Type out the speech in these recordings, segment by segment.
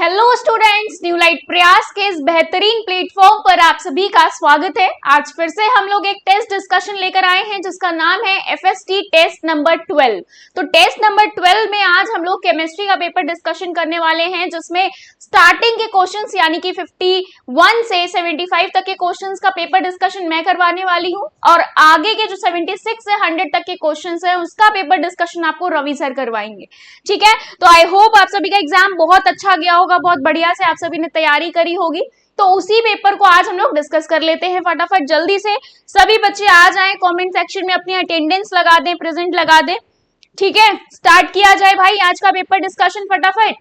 Hello students, new light प्रयास के इस बेहतरीन प्लेटफॉर्म पर आप सभी का स्वागत है। आज फिर से हम लोग एक टेस्ट डिस्कशन लेकर आए हैं जिसका नाम है एफएसटी टेस्ट नंबर 12। तो टेस्ट नंबर 12 में आज हम लोग केमिस्ट्री का पेपर डिस्कशन करने वाले हैं, जिसमें स्टार्टिंग के क्वेश्चंस यानी कि 51 से 75 तक के क्वेश्चंस का पेपर डिस्कशन मैं करवाने वाली हूँ और आगे के जो 76 से 100 तक के क्वेश्चंस हैं उसका पेपर डिस्कशन आपको रवि सर करवाएंगे। ठीक है, तो आई होप आप सभी का एग्जाम बहुत अच्छा गया होगा, बहुत बढ़िया से आप सभी ने तैयारी करी होगी। तो उसी पेपर को आज हम लोग डिस्कस कर लेते हैं। फटाफट जल्दी से सभी बच्चे आ जाएं, कमेंट सेक्शन में अपनी अटेंडेंस लगा दें, प्रेजेंट लगा दें। ठीक है, स्टार्ट किया जाए भाई आज का पेपर डिस्कशन फटाफट।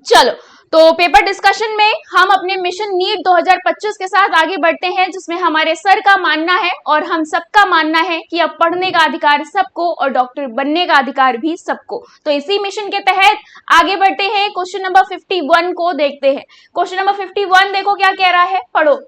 चलो, तो पेपर डिस्कशन में हम अपने मिशन नीट 2025 के साथ आगे बढ़ते हैं, जिसमें हमारे सर का मानना है और हम सबका मानना है कि अब पढ़ने का अधिकार सबको और डॉक्टर बनने का अधिकार भी सबको। तो इसी मिशन के तहत आगे बढ़ते हैं। क्वेश्चन नंबर 51 को देखते हैं। क्वेश्चन नंबर 51 देखो क्या कह रहा है, पढ़ो।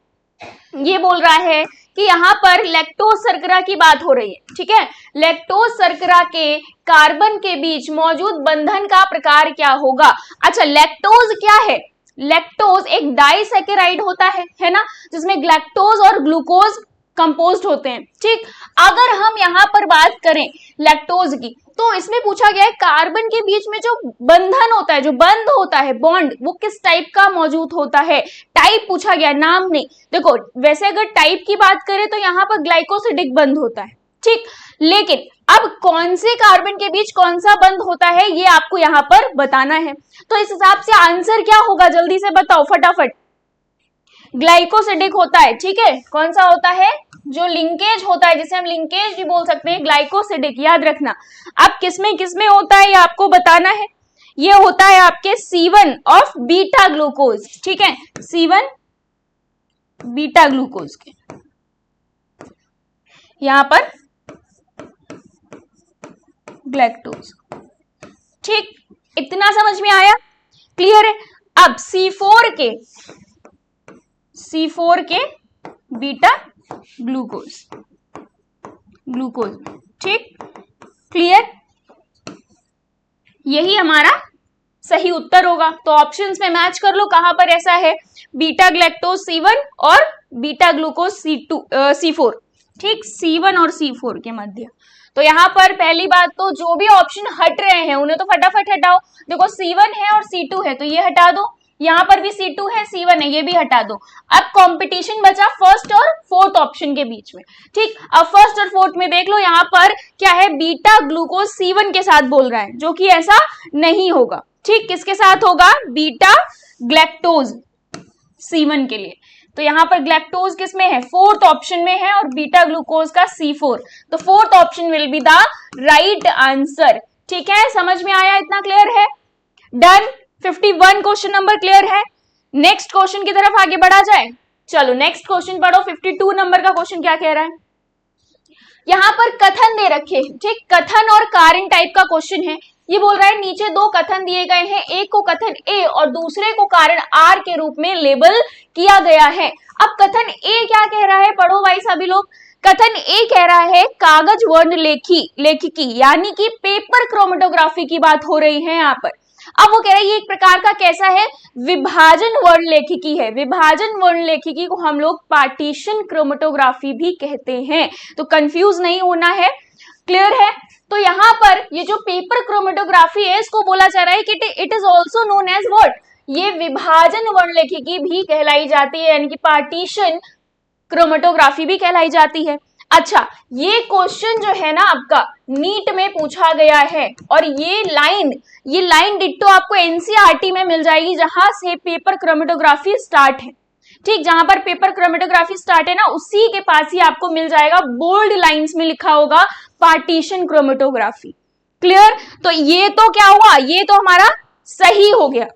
ये बोल रहा है कि यहाँ पर लैक्टोज शर्करा की बात हो रही है। ठीक है, लैक्टोज शर्करा के कार्बन के बीच मौजूद बंधन का प्रकार क्या होगा। अच्छा, लैक्टोज क्या है? लैक्टोज एक डाइसैकेराइड होता है ना, जिसमें लैक्टोज और ग्लूकोज कंपोज्ड होते हैं। ठीक, अगर हम यहाँ पर बात करें लैक्टोज की, तो इसमें पूछा गया है कार्बन के बीच में जो बंधन होता है, जो बंध होता है, बॉन्ड, वो किस टाइप का मौजूद होता है। टाइप पूछा गया, नाम नहीं। देखो, वैसे अगर टाइप की बात करें तो यहाँ पर ग्लाइकोसिडिक बंध होता है। ठीक, लेकिन अब कौन से कार्बन के बीच कौन सा बंध होता है ये आपको यहाँ पर बताना है। तो इस हिसाब से आंसर क्या होगा, जल्दी से बताओ फटाफट। ग्लाइकोसिडिक होता है। ठीक है, कौन सा होता है? जो लिंकेज होता है, जिसे हम लिंकेज भी बोल सकते हैं, ग्लाइकोसिडिक, याद रखना। अब किसमें होता है ये आपको बताना है। ये होता है आपके C1 ऑफ बीटा ग्लूकोज। ठीक है, C1 बीटा ग्लूकोज के यहां पर ग्लैक्टोज। ठीक, इतना समझ में आया, क्लियर है। अब C4 के बीटा ग्लूकोज, ठीक, क्लियर। यही हमारा सही उत्तर होगा। तो ऑप्शंस में मैच कर लो, कहां पर ऐसा है, बीटा ग्लैक्टोज C1 और बीटा ग्लूकोज C4। ठीक, C1 और C4 के मध्य। तो यहाँ पर पहली बात तो जो भी ऑप्शन हट रहे हैं उन्हें तो फटाफट हटाओ। देखो, C1 है और C2 है तो ये हटा दो, यहाँ पर भी C2 है, C1 है, ये भी हटा दो। अब कंपटीशन बचा फर्स्ट और फोर्थ ऑप्शन के बीच में। ठीक, अब फर्स्ट और फोर्थ में देख लो, यहाँ पर क्या है, बीटा ग्लूकोज C1 के साथ बोल रहा है, जो कि ऐसा नहीं होगा। ठीक, किसके साथ होगा? बीटा ग्लैक्टोज C1 के लिए। तो यहाँ पर ग्लैक्टोज किसमें है? फोर्थ ऑप्शन में है, और बीटा ग्लूकोज का C4। तो fourth option will be the right answer. ठीक है, समझ में आया, इतना क्लियर है? डन। 51 क्वेश्चन नंबर क्लियर है। नेक्स्ट क्वेश्चन की तरफ आगे बढ़ा जाए। चलो नेक्स्ट क्वेश्चन पढ़ो। 52 नंबर का क्वेश्चन क्या कह रहा है? यहाँ पर कथन दे रखे हैं। ठीक, कथन और कारण टाइप का क्वेश्चन है। ये बोल रहा है नीचे दो कथन दिए गए हैं, एक को कथन ए और दूसरे को कारण आर के रूप में लेबल किया गया है। अब कथन ए क्या कह रहा है, पढ़ो भाई सभी लोग। कथन ए कह रहा है कागज वर्ण लेखिकी यानी कि पेपर क्रोमेटोग्राफी की बात हो रही है यहाँ पर। अब वो कह रहा है ये एक प्रकार का कैसा है, विभाजन वर्ण लेखिकी है। विभाजन वर्ण लेखिकी को हम लोग पार्टीशन क्रोमेटोग्राफी भी कहते हैं, तो कंफ्यूज नहीं होना है, क्लियर है। तो यहाँ पर ये जो पेपर क्रोमेटोग्राफी है इसको बोला जा रहा है कि it is also known as what, ये विभाजन वर्ण लेखिकी भी कहलाई जाती है, यानी कि पार्टीशन क्रोमेटोग्राफी भी कहलाई जाती है। अच्छा, ये क्वेश्चन जो है ना आपका नीट में पूछा गया है, और ये लाइन डिट्टो आपको एनसीईआरटी में मिल जाएगी, जहां से पेपर क्रोमेटोग्राफी स्टार्ट है। ठीक, जहां पर पेपर क्रोमेटोग्राफी स्टार्ट है ना, उसी के पास ही आपको मिल जाएगा, बोल्ड लाइंस में लिखा होगा पार्टीशन क्रोमेटोग्राफी। क्लियर। तो ये तो क्या हुआ, ये तो हमारा सही हो गया,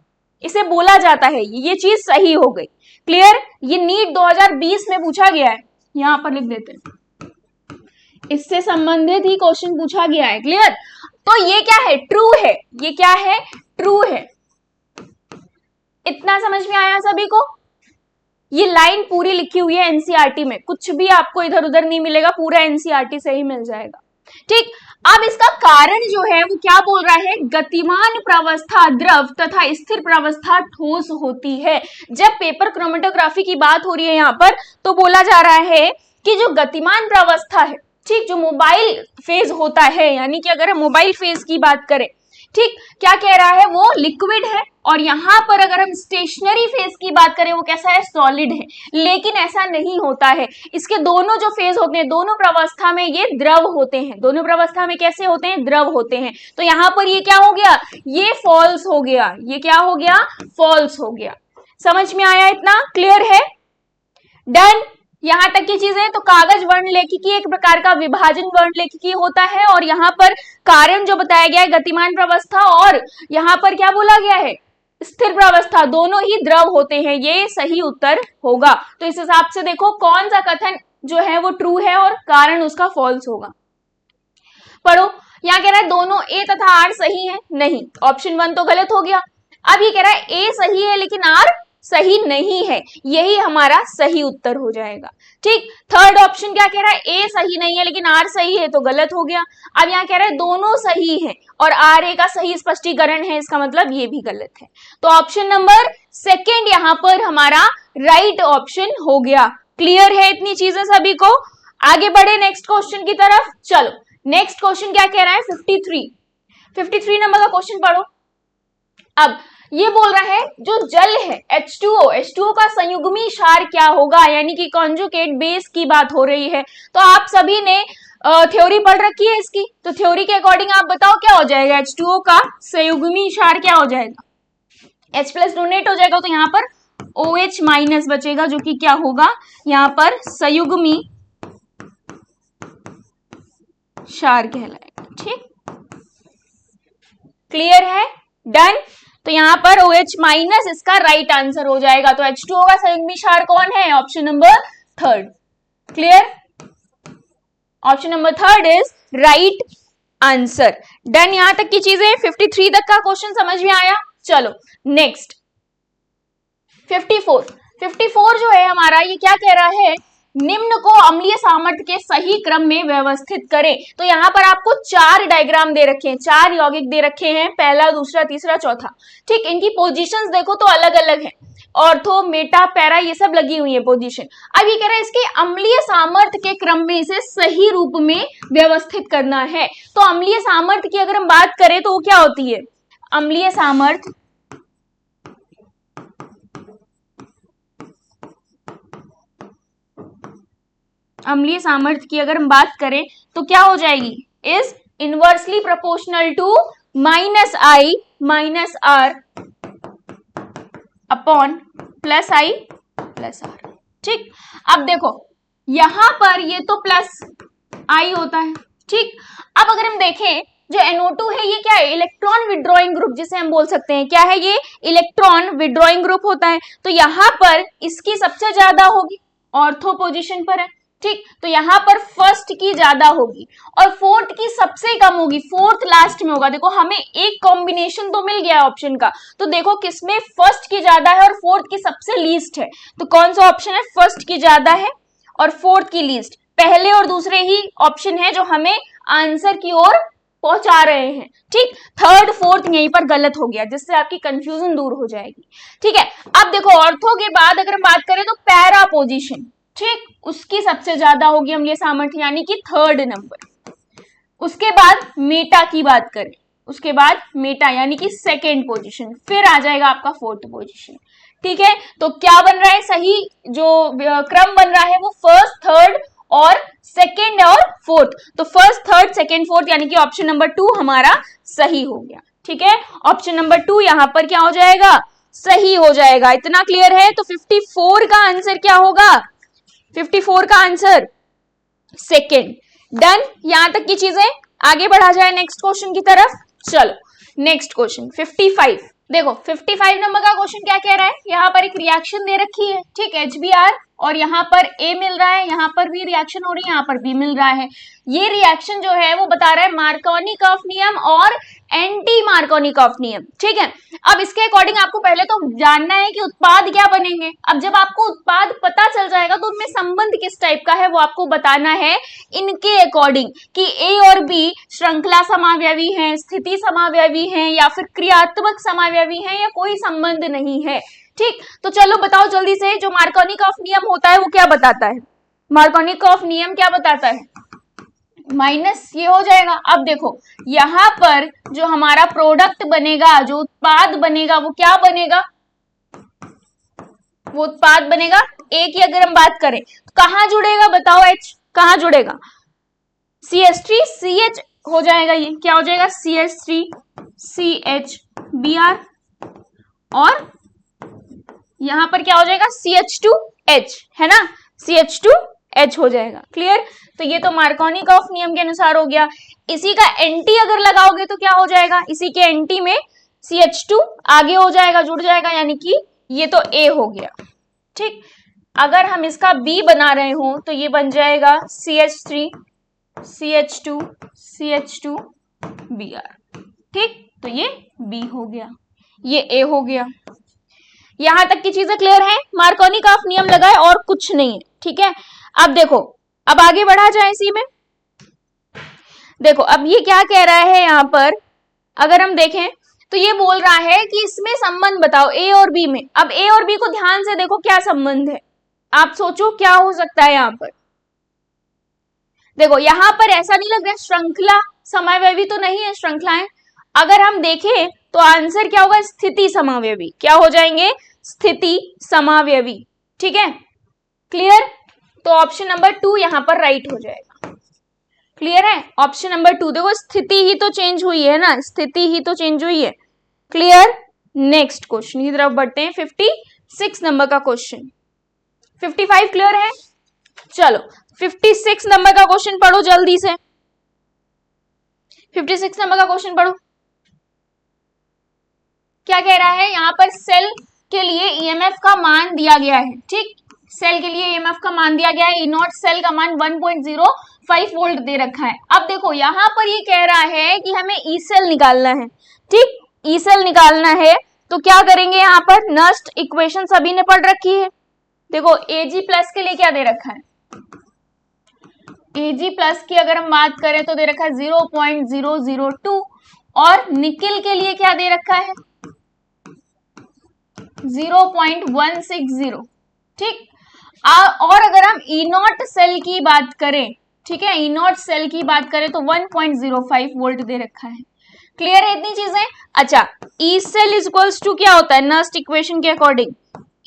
इसे बोला जाता है ये चीज सही हो गई। क्लियर, ये नीट 2020 में पूछा गया है, यहां पर लिख देते हैं, इससे संबंधित ही क्वेश्चन पूछा गया है। क्लियर, तो ये क्या है, ट्रू है। ये क्या है, ट्रू है। इतना समझ में आया सभी को? ये लाइन पूरी लिखी हुई है एनसीईआरटी में, कुछ भी आपको इधर उधर नहीं मिलेगा, पूरा एनसीईआरटी से ही मिल जाएगा। ठीक, अब इसका कारण जो है वो क्या बोल रहा है, गतिमान प्रावस्था द्रव तथा स्थिर प्रावस्था ठोस होती है। जब पेपर क्रोमेटोग्राफी की बात हो रही है यहाँ पर, तो बोला जा रहा है कि जो गतिमान प्रावस्था है, ठीक, जो मोबाइल फेज होता है, यानी कि अगर हम मोबाइल फेज की बात करें, ठीक, क्या कह रहा है, वो लिक्विड है, और यहां पर अगर हम स्टेशनरी फेज की बात करें वो कैसा है, सॉलिड है। लेकिन ऐसा नहीं होता है, इसके दोनों जो फेज होते हैं, दोनों प्रावस्था में ये द्रव होते हैं, दोनों प्रावस्था में कैसे होते हैं, द्रव होते हैं। तो यहां पर ये क्या हो गया, ये फॉल्स हो गया, ये क्या हो गया, फॉल्स हो गया। समझ में आया, इतना क्लियर है, डन। यहां तक की चीजें, तो कागज वर्णलेखिकी एक प्रकार का विभाजन वर्णलेखिकी होता है, और यहाँ पर कारण जो बताया गया है गतिमान प्रावस्था, और यहाँ पर क्या बोला गया है, स्थिर प्रावस्था, दोनों ही द्रव होते हैं। ये सही उत्तर होगा। तो इस हिसाब से देखो कौन सा कथन जो है वो ट्रू है और कारण उसका फॉल्स होगा। पढ़ो, यहाँ कह रहा है दोनों ए तथा आर सही है, नहीं, ऑप्शन 1 तो गलत हो गया। अब ये कह रहा है ए सही है लेकिन आर सही नहीं है, यही हमारा सही उत्तर हो जाएगा। ठीक, थर्ड ऑप्शन क्या कह रहा है, ए सही नहीं है लेकिन आर सही है, तो गलत हो गया। अब यहाँ कह रहा है दोनों सही हैं और आर ए का सही स्पष्टीकरण है, इसका मतलब ये भी गलत है। तो ऑप्शन नंबर सेकेंड यहाँ पर हमारा राइट ऑप्शन हो गया। क्लियर है इतनी चीजें सभी को? आगे बढ़े नेक्स्ट क्वेश्चन की तरफ। चलो नेक्स्ट क्वेश्चन क्या कह रहा है, 53 नंबर का क्वेश्चन पढ़ो। अब ये बोल रहा है जो जल है H2O का संयुग्मी क्षार क्या होगा, यानी कि कॉन्जुगेट बेस की बात हो रही है। तो आप सभी ने थ्योरी पढ़ रखी है इसकी, तो थ्योरी के अकॉर्डिंग आप बताओ क्या हो जाएगा, H2O का संयुग्मी क्षार क्या हो जाएगा, H+ डोनेट हो जाएगा, तो यहाँ पर OH माइनस बचेगा, जो कि क्या होगा, यहाँ पर संयुग्मी क्षार कहलाएगा। ठीक, क्लियर है, डन। तो यहाँ पर OH माइनस इसका राइट आंसर हो जाएगा। तो H2O का संयुग्मी क्षार कौन है, option number third. Clear, option number third is right answer. Done, यहां तक की चीजें, 53 तक का क्वेश्चन समझ में आया। चलो नेक्स्ट 54 जो है हमारा, ये क्या कह रहा है, निम्न को अम्लीय सामर्थ्य के सही क्रम में व्यवस्थित करें। तो यहाँ पर आपको 4 डायग्राम दे रखे हैं, 4 यौगिक दे रखे हैं, पहला, दूसरा, तीसरा, चौथा। ठीक, इनकी पोजीशंस देखो तो अलग अलग है, ऑर्थो, मेटा, पैरा, ये सब लगी हुई है पोजीशन। अब ये कह रहा है इसके अम्लीय सामर्थ्य के क्रम में इसे सही रूप में व्यवस्थित करना है। तो अम्लीय सामर्थ्य की अगर हम बात करें तो वो क्या होती है, अम्लीय सामर्थ्य की अगर हम बात करें तो क्या हो जाएगी, is inversely proportional to -I -R upon +I +R। ठीक, अब देखो यहां पर ये तो +I होता है। ठीक, अब अगर हम देखें जो NO2 है, ये क्या है, इलेक्ट्रॉन विड्रॉइंग ग्रुप जिसे हम बोल सकते हैं, क्या है ये, इलेक्ट्रॉन विड्रॉइंग ग्रुप होता है। तो यहां पर इसकी सबसे ज्यादा होगी, ऑर्थो पोजीशन पर है। ठीक, तो यहां पर फर्स्ट की ज्यादा होगी और फोर्थ की सबसे कम होगी, फोर्थ लास्ट में होगा। देखो हमें एक कॉम्बिनेशन तो मिल गया ऑप्शन का, तो देखो किसमें फर्स्ट की ज्यादा है और फोर्थ की सबसे लीस्ट है। तो कौन सा ऑप्शन है, फर्स्ट की ज्यादा है और फोर्थ की लीस्ट। पहले और दूसरे ही ऑप्शन है जो हमें आंसर की ओर पहुंचा रहे हैं। ठीक, थर्ड फोर्थ यहीं पर गलत हो गया, जिससे आपकी कंफ्यूजन दूर हो जाएगी। ठीक है, अब देखो ऑर्थो के बाद अगर हम बात करें तो पैरा पोजीशन, ठीक, उसकी सबसे ज्यादा होगी अम्लीय सामर्थ्य, यानी कि थर्ड नंबर। उसके बाद मेटा की बात करें, उसके बाद मेटा यानी कि सेकेंड पोजीशन, फिर आ जाएगा आपका फोर्थ पोजीशन। ठीक है, तो क्या बन रहा है, सही जो क्रम बन रहा है वो फर्स्ट, थर्ड और सेकेंड और फोर्थ। तो फर्स्ट, थर्ड, सेकेंड, फोर्थ, यानी कि ऑप्शन नंबर 2 हमारा सही हो गया। ठीक है, ऑप्शन नंबर 2 यहां पर क्या हो जाएगा, सही हो जाएगा। इतना क्लियर है? तो 54 का आंसर क्या होगा, 54 का आंसर सेकेंड। डन, यहां तक की चीजें, आगे बढ़ा जाए नेक्स्ट क्वेश्चन की तरफ। चलो नेक्स्ट क्वेश्चन 55। देखो 55 नंबर का क्वेश्चन क्या कह रहा है, यहां पर एक रिएक्शन दे रखी है, ठीक, HBr और यहाँ पर A मिल रहा है, यहाँ पर भी रिएक्शन हो रही है, यहाँ पर B मिल रहा है। ये रिएक्शन जो है वो बता रहा है मार्कोनिकॉफ नियम और एंटी मार्कोनिकॉफ नियम। ठीक है, अब इसके अकॉर्डिंग आपको पहले तो जानना है कि उत्पाद क्या बनेंगे। अब जब आपको उत्पाद पता चल जाएगा तो उनमें संबंध किस टाइप का है वो आपको बताना है इनके अकॉर्डिंग कि A और B श्रृंखला समावयवी हैं, स्थिति समावयवी हैं, या फिर क्रियात्मक समावयवी हैं, या कोई संबंध नहीं है। ठीक, तो चलो बताओ जल्दी से, जो मार्कोनिकॉफ नियम होता है वो क्या बताता है? मार्कोनिकॉफ नियम क्या बताता है? माइनस ये हो जाएगा। अब देखो यहां पर जो हमारा प्रोडक्ट बनेगा, जो उत्पाद बनेगा, वो क्या बनेगा? वो उत्पाद बनेगा A की अगर हम बात करें तो कहां जुड़ेगा बताओ? H कहां जुड़ेगा? CH3 CH हो जाएगा। ये क्या हो जाएगा? CH3 CH Br, और यहां पर क्या हो जाएगा? CH2H, है ना, CH2H हो जाएगा। क्लियर? तो ये तो मार्कोनिकॉफ नियम के अनुसार हो गया। इसी का एंटी अगर लगाओगे तो क्या हो जाएगा? इसी के एंटी में CH2 आगे हो जाएगा, जुड़ जाएगा, यानी कि ये तो A हो गया। ठीक, अगर हम इसका B बना रहे हो तो ये बन जाएगा CH3 CH2 CH2 Br। ठीक, तो ये B हो गया, ये A हो गया। यहां तक की चीजें क्लियर है? मार्कोनिकॉफ नियम लगा है और कुछ नहीं है। ठीक है, अब देखो, अब आगे बढ़ा जाए इसी में। देखो अब ये क्या कह रहा है यहाँ पर, अगर हम देखें तो ये बोल रहा है कि इसमें संबंध बताओ A और B में। अब A और B को ध्यान से देखो क्या संबंध है, आप सोचो क्या हो सकता है यहाँ पर। देखो यहाँ पर ऐसा नहीं लग रहा है श्रृंखला समावयवी तो नहीं है श्रृंखलाएं। अगर हम देखें तो आंसर क्या होगा? स्थिति समावयवी। क्या हो जाएंगे? स्थिति समावयवी। ठीक है, क्लियर? तो ऑप्शन नंबर 2 यहाँ पर राइट हो जाएगा। क्लियर है? Option number 2। देखो स्थिति ही तो चेंज हुई है ना, स्थिति ही तो चेंज हुई है। क्लियर? नेक्स्ट क्वेश्चन की तरफ बढ़ते हैं। 56 नंबर का क्वेश्चन। 55 क्लियर है? चलो 56 नंबर का क्वेश्चन पढ़ो जल्दी से। 56 नंबर का क्वेश्चन पढ़ो। क्या कह रहा है? यहाँ पर सेल के लिए ईएमएफ का मान दिया गया है। ठीक, सेल के लिए ईएमएफ का मान दिया गया है। ई नॉट सेल का मान 1.05 वोल्ट दे रखा है। अब देखो यहाँ पर ये कह रहा है कि हमें ई सेल निकालना है। ठीक, ई सेल निकालना है तो क्या करेंगे? यहाँ पर नस्ट इक्वेशन सभी ने पढ़ रखी है। देखो Ag प्लस के लिए क्या दे रखा है? Ag प्लस की अगर हम बात करें तो दे रखा है 0.002, और निकिल के लिए क्या दे रखा है? 0.160। ठीक, और अगर हम ई नॉट सेल की बात करें, ठीक है, ई नॉट सेल की बात करें तो 1.05 वोल्ट दे रखा है। क्लियर है इतनी चीजें? अच्छा, E cell is equals to क्या होता है नस्ट इक्वेशन के according?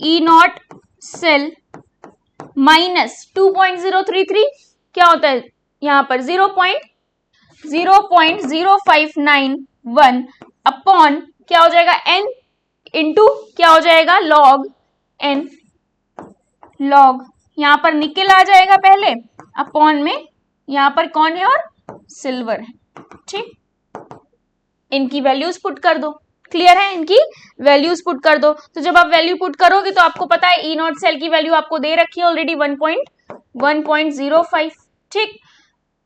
E not cell minus 2.033 क्या होता है यहाँ पर? 0.0591 अपॉन क्या हो जाएगा? n इंटू क्या हो जाएगा? Log n। लॉग यहाँ पर निकिल आ जाएगा पहले, अपॉन में यहाँ पर कौन है? और सिल्वर है। ठीक, इनकी वैल्यूज पुट कर दो। क्लियर है? इनकी वैल्यूज पुट कर दो। तो जब आप वैल्यू पुट करोगे तो आपको पता है ई नॉट सेल की वैल्यू आपको दे रखी है ऑलरेडी 1.05। ठीक,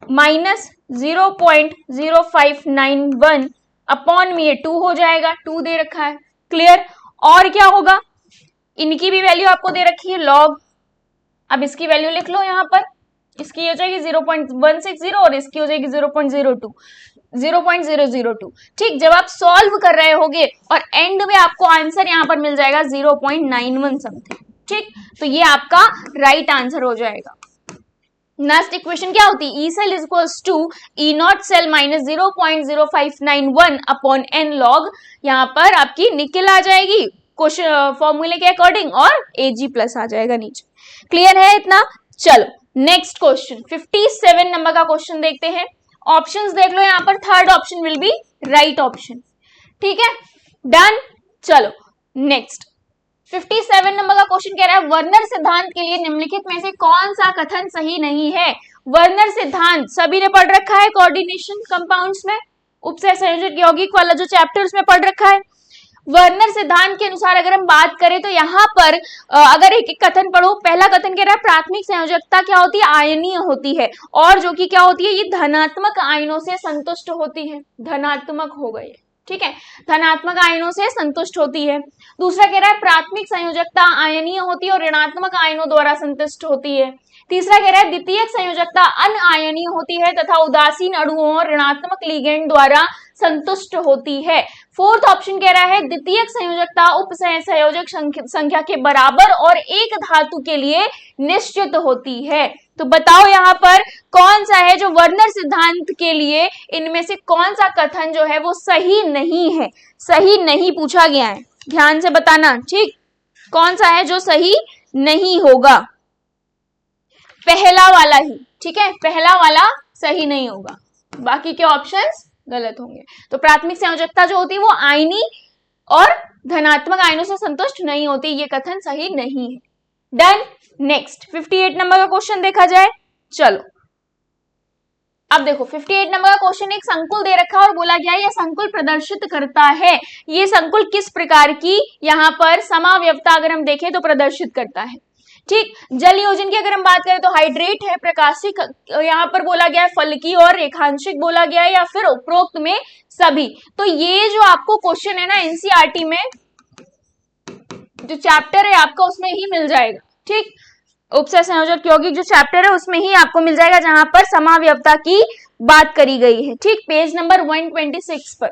माइनस 0.0591 अपॉन में ये 2 हो जाएगा, 2 दे रखा है। क्लियर? और क्या होगा? इनकी भी वैल्यू आपको दे रखी है लॉग। अब इसकी वैल्यू लिख लो यहाँ पर, इसकी हो जाएगी 0.160 और इसकी हो जाएगी 0.002। ठीक, जब आप सॉल्व कर रहे होगे और एंड में आपको आंसर यहाँ पर मिल जाएगा 0.91 समथिंग। ठीक, तो ये आपका राइट आंसर हो जाएगा। नेक्स्ट इक्वेशन क्या होती है? E cell is equals to E not cell minus 0.0591 upon n log. यहाँ पर आपकी निकिल आ जाएगी क्वेश्चन फॉर्मूले के अकॉर्डिंग और Ag प्लस आ जाएगा नीचे। क्लियर है इतना? चलो नेक्स्ट क्वेश्चन 57 नंबर का क्वेश्चन देखते हैं। ऑप्शंस देख लो, यहाँ पर third option will be right option. ठीक है, डन। चलो नेक्स्ट 57 नंबर का क्वेश्चन कह रहा है वर्नर सिद्धांत के लिए निम्नलिखित में से कौन सा कथन सही नहीं है? वर्नर सिद्धांत सभी ने पढ़ रखा है कोऑर्डिनेशन कंपाउंड्स में, उपसय संयोजक यौगिक वाला जो चैप्टर्स में पढ़ रखा है। वर्नर सिद्धांत के अनुसार अगर हम बात करें तो यहाँ पर अगर एक एक कथन पढ़ो। पहला कथन कह रहा है प्राथमिक संयोजकता क्या होती है, आयनीय होती है, और जो कि क्या होती है, ये धनात्मक आयनों से संतुष्ट होती है। धनात्मक हो गए, ठीक है, धनात्मक आयनों से संतुष्ट होती है। दूसरा कह रहा है प्राथमिक संयोजकता आयनीय होती है और ऋणात्मक आयनों द्वारा संतुष्ट होती है। तीसरा कह रहा है द्वितीयक संयोजकता अनआयनीय होती है तथा उदासीन अणुओं और ऋणात्मक लिगेंड द्वारा संतुष्ट होती है। फोर्थ ऑप्शन कह रहा है द्वितीयक संयोजकता उप संयोजक संख्या के बराबर और एक धातु के लिए निश्चित होती है। तो बताओ यहाँ पर कौन सा है जो वर्नर सिद्धांत के लिए इनमें से कौन सा कथन जो है वो सही नहीं है, सही नहीं पूछा गया है, ध्यान से बताना, ठीक, कौन सा है जो सही नहीं होगा, पहला वाला ही, ठीक है, पहला वाला सही नहीं होगा, बाकी के ऑप्शंस गलत होंगे। तो प्राथमिक संयोजकता जो होती है वो आयनी और धनात्मक आयनों से संतुष्ट नहीं होती, ये कथन सही नहीं है। डन। नेक्स्ट 58 नंबर का क्वेश्चन देखा जाए। चलो अब देखो 58 नंबर का क्वेश्चन, एक संकुल दे रखा है और बोला गया है यह संकुल प्रदर्शित करता है, ये संकुल किस प्रकार की यहाँ पर समावयवता अगर हम देखें तो प्रदर्शित करता है। ठीक, जल योजन की अगर हम बात करें तो हाइड्रेट है, प्रकाशिक यहाँ पर बोला गया है, फलकी और रेखांशिक बोला गया है, या फिर उपरोक्त में सभी। तो ये जो आपको क्वेश्चन है ना एनसीईआरटी में जो चैप्टर है आपका उसमें ही मिल जाएगा। ठीक, उपसय संयोजक यौगिक जो चैप्टर है उसमें ही आपको मिल जाएगा जहां पर समावयवता की बात करी गई है। ठीक, पेज नंबर 126 पर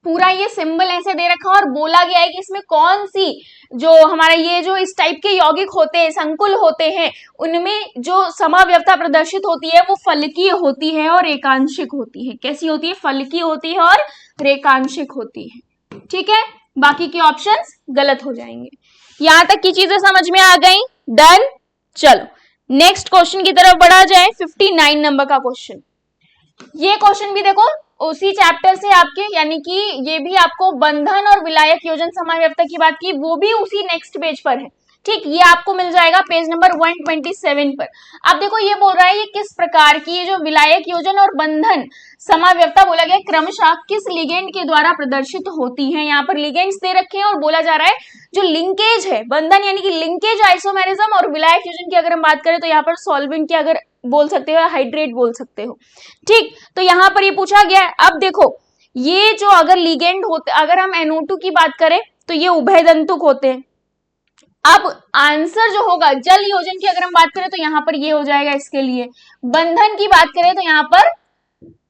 पूरा ये सिंबल ऐसे दे रखा और बोला गया है कि इसमें कौन सी जो हमारा ये जो इस टाइप के यौगिक होते हैं, संकुल होते हैं, उनमें जो समावयवता प्रदर्शित होती है वो फलकीय होती है और रेखांशिक होती है। कैसी होती है? फलकीय होती है और रेखांशिक होती है। ठीक है, बाकी के ऑप्शंस गलत हो जाएंगे। यहां तक की चीजें समझ में आ गई? डन। चलो नेक्स्ट क्वेश्चन की तरफ बढ़ा जाए। 59 नंबर का क्वेश्चन, ये क्वेश्चन भी देखो उसी चैप्टर से आपके, यानी कि ये भी आपको बंधन और विलायक योजन समावयवता की बात की, वो भी उसी नेक्स्ट पेज पर है। ठीक, ये आपको मिल जाएगा पेज नंबर 127 पर। अब देखो ये बोल रहा है ये किस प्रकार की, ये जो विलायक योजन और बंधन समावयवता बोला गया क्रमशः किस लिगेंड के द्वारा प्रदर्शित होती है। यहाँ पर लिगेंड्स दे रखे हैं और बोला जा रहा है जो लिंकेज है, बंधन यानी कि लिंकेज आइसोमेरिज्म, और विलायक योजन की अगर हम बात करें तो यहाँ पर सॉल्वेंट की अगर बोल सकते हो, हाइड्रेट बोल सकते हो। ठीक, तो यहाँ पर ये पूछा गया है। अब देखो ये जो अगर लिगेंड होते, अगर हम NO2 की बात करें तो ये उभयदंतुक होते हैं। अब आंसर जो होगा जल योजन की अगर हम बात करें तो यहाँ पर ये हो जाएगा इसके लिए, बंधन की बात करें तो यहाँ पर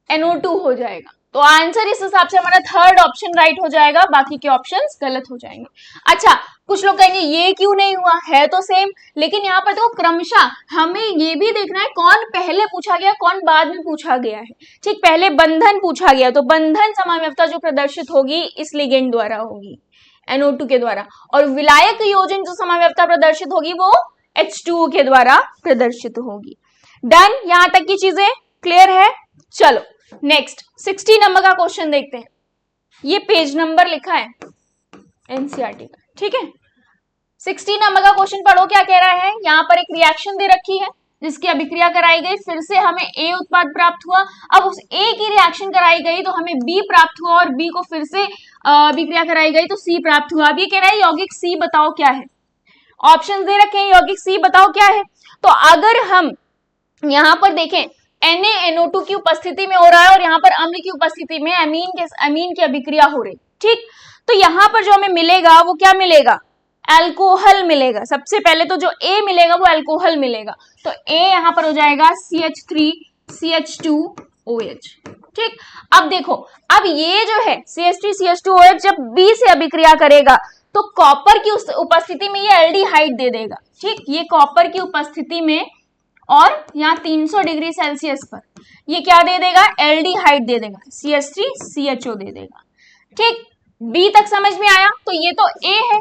NO2 हो जाएगा। तो आंसर इस हिसाब से हमारा थर्ड ऑप्शन राइट हो जाएगा, बाकी के ऑप्शंस गलत हो जाएंगे। अच्छा, कुछ लोग कहेंगे ये क्यों नहीं हुआ, है तो सेम, लेकिन यहाँ पर देखो क्रमशः हमें ये भी देखना है कौन पहले पूछा गया कौन बाद में पूछा गया है। ठीक, पहले बंधन पूछा गया तो बंधन समावयवता जो प्रदर्शित होगी इस लिगेंड द्वारा होगी, NO2 के द्वारा, और विलायक योजन जो समावयवता प्रदर्शित होगी वो H2O के द्वारा प्रदर्शित होगी। डन, यहां तक की चीजें क्लियर है? चलो नेक्स्ट 60 नंबर का क्वेश्चन देखते हैं। ये पेज नंबर लिखा है एनसीईआरटी का। ठीक है, 60 नंबर का क्वेश्चन पढ़ो क्या कह रहा है। यहाँ पर एक रिएक्शन दे रखी है जिसकी अभिक्रिया कराई गई, फिर से हमें A उत्पाद प्राप्त हुआ। अब उस A की रिएक्शन कराई गई तो हमें B प्राप्त हुआ, और B को फिर से अभिक्रिया कराई गई तो C प्राप्त हुआ। अब ये कह रहा है यौगिक C बताओ क्या है। ऑप्शन दे रखे हैं, यौगिक C बताओ क्या है। तो अगर हम यहाँ पर देखें NaNO2 की उपस्थिति में हो रहा है और यहाँ पर अम्ल की उपस्थिति में अमीन की अभिक्रिया हो रही। ठीक, तो यहाँ पर जो हमें मिलेगा वो क्या मिलेगा? अल्कोहल मिलेगा। सबसे पहले तो जो A मिलेगा वो अल्कोहल मिलेगा, तो A यहाँ पर हो जाएगा CH3CH2OH। ठीक, अब देखो अब ये जो है CH3CH2OH जब B से अभिक्रिया करेगा तो कॉपर की उपस्थिति में ये एल्डिहाइड दे देगा। ठीक, ये कॉपर की उपस्थिति में और यहाँ 300 डिग्री सेल्सियस पर ये क्या दे देगा? एल्डिहाइड दे देगा, CH3CHO दे देगा। ठीक, B तक समझ में आया? तो ये तो A है,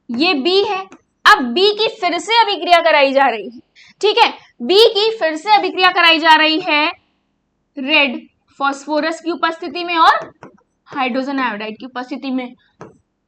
ये B है। अब B की फिर से अभिक्रिया कराई जा रही है। ठीक है, B की फिर से अभिक्रिया कराई जा रही है रेड फास्फोरस की उपस्थिति में और हाइड्रोजन आयोडाइड की उपस्थिति में।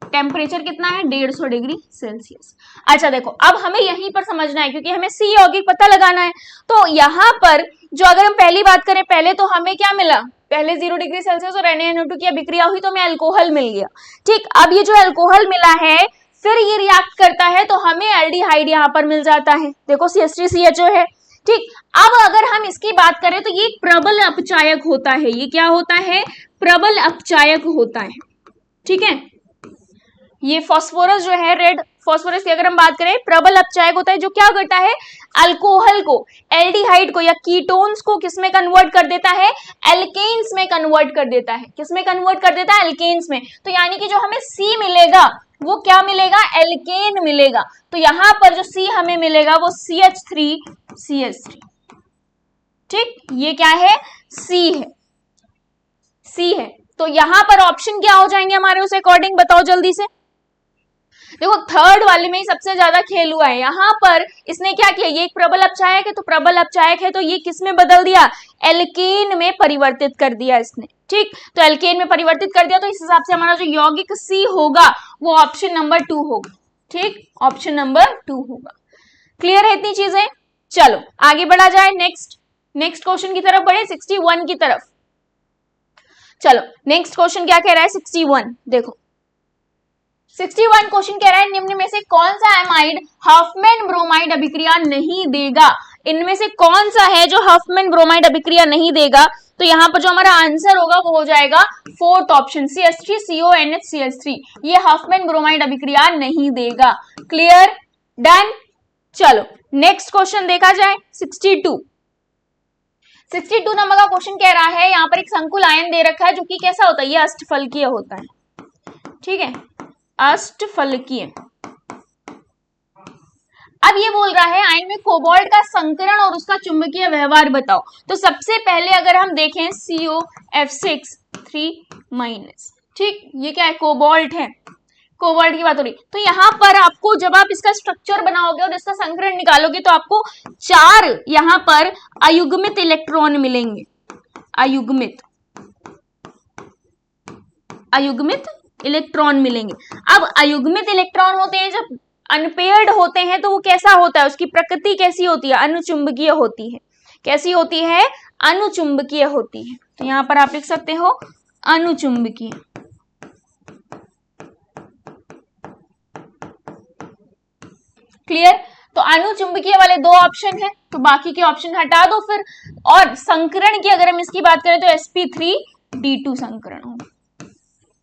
टेम्परेचर कितना है? 150 डिग्री सेल्सियस। अच्छा देखो अब हमें यहीं पर समझना है क्योंकि हमें C यौगिक पता लगाना है। तो यहाँ पर जो अगर हम पहली बात करें, पहले तो हमें क्या मिला? पहले 0 डिग्री सेल्सियस और Na2 की अभिक्रिया हुई तो हमें अल्कोहल मिल गया। ठीक, अब ये जो अल्कोहल मिला है फिर ये रिएक्ट करता है तो हमें एल्डिहाइड यहाँ पर मिल जाता है। देखो CH3CHO है। ठीक, अब अगर हम इसकी बात करें तो ये एक प्रबल अपचायक होता है। ये क्या होता है? प्रबल अपचायक होता है। ठीक है, ये फास्फोरस जो है, रेड फास्फोरस की अगर हम बात करें, प्रबल अपचायक होता है जो क्या करता है? अल्कोहल को, एल्डिहाइड को या कीटोन्स को किसमें कन्वर्ट कर देता है? एल्केन्स में कन्वर्ट कर देता है। किसमें कन्वर्ट कर देता है? एल्केन्स में। तो यानी कि जो हमें C मिलेगा वो क्या मिलेगा? एल्केन मिलेगा। तो यहां पर जो C हमें मिलेगा वो CH3CH3। ठीक, ये क्या है? C है, C है। तो यहां पर ऑप्शन क्या हो जाएंगे हमारे उस अकॉर्डिंग? बताओ जल्दी से। देखो थर्ड वाले में ही सबसे ज्यादा खेल हुआ है। यहां पर इसने क्या किया? ये एक प्रबल अपचायक है, तो प्रबल अपचायक है तो ये किस में बदल दिया? एल्केन में परिवर्तित कर दिया इसने। ठीक, तो एल्केन में परिवर्तित कर दिया तो इस हिसाब से हमारा जो यौगिक C होगा वो ऑप्शन नंबर 2 होगा। ठीक, ऑप्शन नंबर 2 होगा। क्लियर है इतनी चीजें? चलो आगे बढ़ा जाए, नेक्स्ट क्वेश्चन की तरफ बढ़े, 61 की तरफ। चलो नेक्स्ट क्वेश्चन क्या कह रहा है? 61 देखो, 61 क्वेश्चन कह रहा है निम्न में से कौन सा एमाइड हफमैन ब्रोमाइड अभिक्रिया नहीं देगा? इनमें से कौन सा है जो हफमैन ब्रोमाइड अभिक्रिया नहीं देगा? तो यहाँ पर जो हमारा आंसर होगा वो हो जाएगा फोर्थ ऑप्शन, CH3CONH CH3। ये हफमैन ब्रोमाइड अभिक्रिया नहीं देगा। Clear, done. चलो नेक्स्ट क्वेश्चन देखा जाए, 62 नंबर का क्वेश्चन कह रहा है, यहाँ पर एक संकुल आयन दे रखा है जो कि कैसा होता है? ये अष्टफलकीय होता है। ठीक है, अष्टफलकीय। अब ये बोल रहा है आयन में कोबाल्ट का संकरण और उसका चुंबकीय व्यवहार बताओ। तो सबसे पहले अगर हम देखें COF6 3-। ठीक, ये क्या है? कोबाल्ट है, कोबाल्ट की बात हो रही। तो यहाँ पर आपको जब आप इसका स्ट्रक्चर बनाओगे और इसका संकरण निकालोगे तो आपको 4 यहाँ पर अयुग्मित इलेक्ट्रॉन मिलेंगे। अयुग्मित इलेक्ट्रॉन मिलेंगे। अब अयुग्मित इलेक्ट्रॉन होते हैं, जब अनपेयर्ड होते हैं तो वो कैसा होता है? उसकी प्रकृति कैसी होती है? अनुचुंबकीय होती है। कैसी होती है? अनुचुंबकीय होती है। तो यहां पर आप लिख सकते हो अनुचुंबकीय। क्लियर, तो अनुचुंबकीय वाले 2 ऑप्शन है, तो बाकी के ऑप्शन हटा दो फिर। और संकरण की अगर हम इसकी बात करें तो sp3d2 संकरण होगा,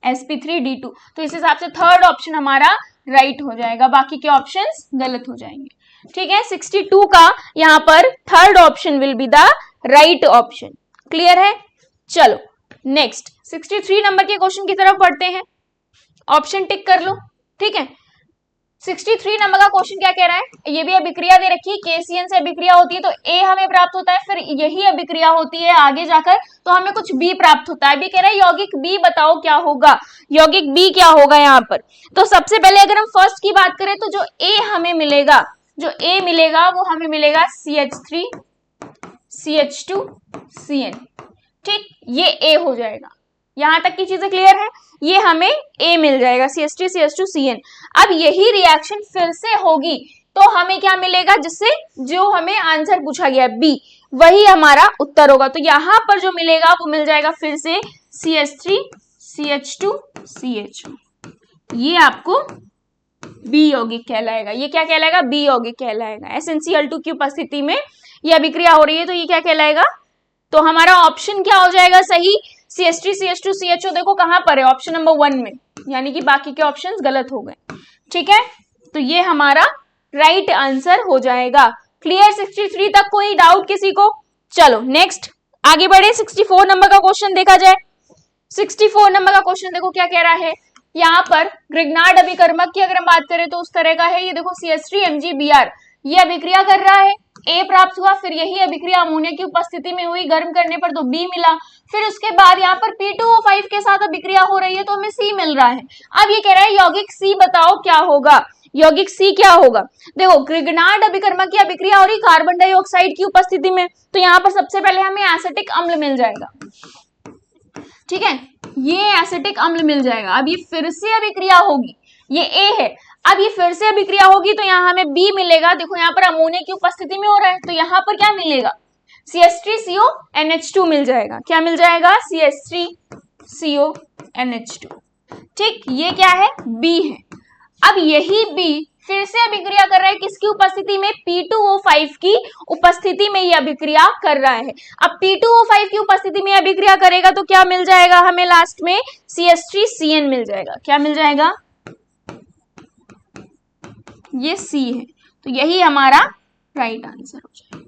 sp3d2। तो इस हिसाब से थर्ड ऑप्शन हमारा राइट हो जाएगा, बाकी के ऑप्शंस गलत हो जाएंगे। ठीक है, 62 का यहाँ पर third option will be the right option. Clear है? चलो नेक्स्ट 63 नंबर के क्वेश्चन की तरफ बढ़ते हैं। ऑप्शन टिक कर लो। ठीक है, 63 नंबर का क्वेश्चन क्या कह रहा है? ये भी अभिक्रिया दे रखी है, KCN से अभिक्रिया होती है तो A हमें प्राप्त होता है, फिर यही अभिक्रिया होती है आगे जाकर तो हमें कुछ B प्राप्त होता है। अभी कह रहा है यौगिक B बताओ क्या होगा? यौगिक B क्या होगा यहाँ पर? तो सबसे पहले अगर हम फर्स्ट की बात करें तो जो A हमें मिलेगा, वो हमें मिलेगा CH3 CH2 CN। ठीक, ये A हो जाएगा। यहां तक की चीजें क्लियर है? ये हमें A मिल जाएगा, CH3 CH2 CN। अब यही रिएक्शन फिर से होगी तो हमें क्या मिलेगा? जिससे जो हमें आंसर पूछा गया B, वही हमारा उत्तर होगा। तो यहां पर जो मिलेगा वो मिल जाएगा फिर से CH3 CH2 CH। ये आपको B यौगिक कहलाएगा। ये क्या कहलाएगा? B यौगिक कहलाएगा। SnCl2 की उपस्थिति में ये अभिक्रिया हो रही है तो ये क्या कहलाएगा? तो हमारा ऑप्शन क्या हो जाएगा सही? CH3 CH2 CHO देखो कहां पर है? ऑप्शन नंबर 1 में, यानी कि बाकी के ऑप्शंस गलत हो गए। ठीक है, तो ये हमारा राइट आंसर हो जाएगा। क्लियर 63 तक? कोई डाउट किसी को? चलो नेक्स्ट आगे बढ़े, 64 नंबर का क्वेश्चन देखा जाए। 64 नंबर का क्वेश्चन देखो क्या कह रहा है। यहाँ पर ग्रिग्नार्ड अभिकर्मक की अगर हम बात करें तो उस तरह का है। ये देखो CH3 MgBr, ये अभिक्रिया कर रहा है, A प्राप्त हुआ, फिर यही अभिक्रिया अमोनिया की उपस्थिति में हुई, गर्म करने पर तो B मिला, फिर उसके बाद यहाँ पर P2O5 के साथ अभिक्रिया हो रही है तो हमें C मिल रहा है। अब ये कह रहा है यौगिक C बताओ क्या होगा? यौगिक C क्या होगा? देखो ग्रिग्नार्ड अभिकर्मक की अभिक्रिया हो रही कार्बन डाइऑक्साइड की उपस्थिति में, तो यहाँ पर सबसे पहले हमें एसिटिक अम्ल मिल जाएगा। ठीक है, ये एसिटिक अम्ल मिल जाएगा। अब ये फिर से अभिक्रिया होगी, ये A है, अब ये फिर से अभिक्रिया होगी तो यहाँ हमें B मिलेगा। देखो यहाँ पर अमोनिया की उपस्थिति में हो रहा है तो यहाँ पर क्या मिलेगा? CH3CONH2 मिल जाएगा। क्या मिल जाएगा? CH3CONH2। ठीक, ये क्या है? B है। अब यही B फिर से अभिक्रिया कर रहा है किसकी उपस्थिति में? P2O5 की उपस्थिति में ये अभिक्रिया कर रहा है। अब P2O5 की उपस्थिति में अभिक्रिया करेगा तो क्या मिल जाएगा हमें? लास्ट में CH3CN मिल जाएगा। क्या मिल जाएगा? ये C है, तो यही हमारा राइट आंसर हो जाएगा।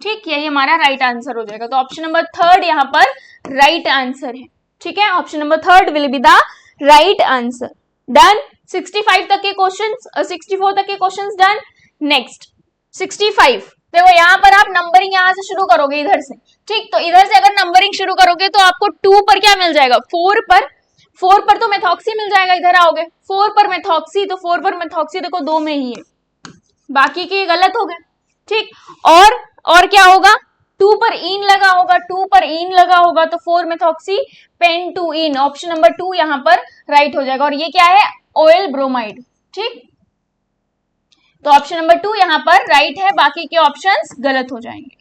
ठीक, यही हमारा राइट आंसर हो जाएगा। तो ऑप्शन नंबर 3 यहाँ पर राइट आंसर है। ठीक है, option number 3 will be the right answer. Done. 65 तक के क्वेश्चंस, 64 तक के क्वेश्चंस डन। नेक्स्ट 65। देखो यहाँ पर आप नंबरिंग यहाँ से शुरू करोगे इधर से। ठीक, तो इधर से अगर नंबरिंग शुरू करोगे तो आपको 2 पर क्या मिल जाएगा? 4 पर तो मेथॉक्सी मिल जाएगा। इधर आओगे 4 पर मेथॉक्सी, तो 4 पर मेथॉक्सी देखो 2 में ही है, बाकी के गलत हो गए। ठीक, और क्या होगा? 2 पर इन लगा होगा, 2 पर इन लगा होगा तो 4 मेथॉक्सी पेंटुइन। ऑप्शन नंबर 2 यहाँ पर राइट हो जाएगा। और ये क्या है? Oil bromide. ठीक, तो ऑप्शन नंबर 2 यहाँ पर राइट है, बाकी के ऑप्शंस गलत हो जाएंगे।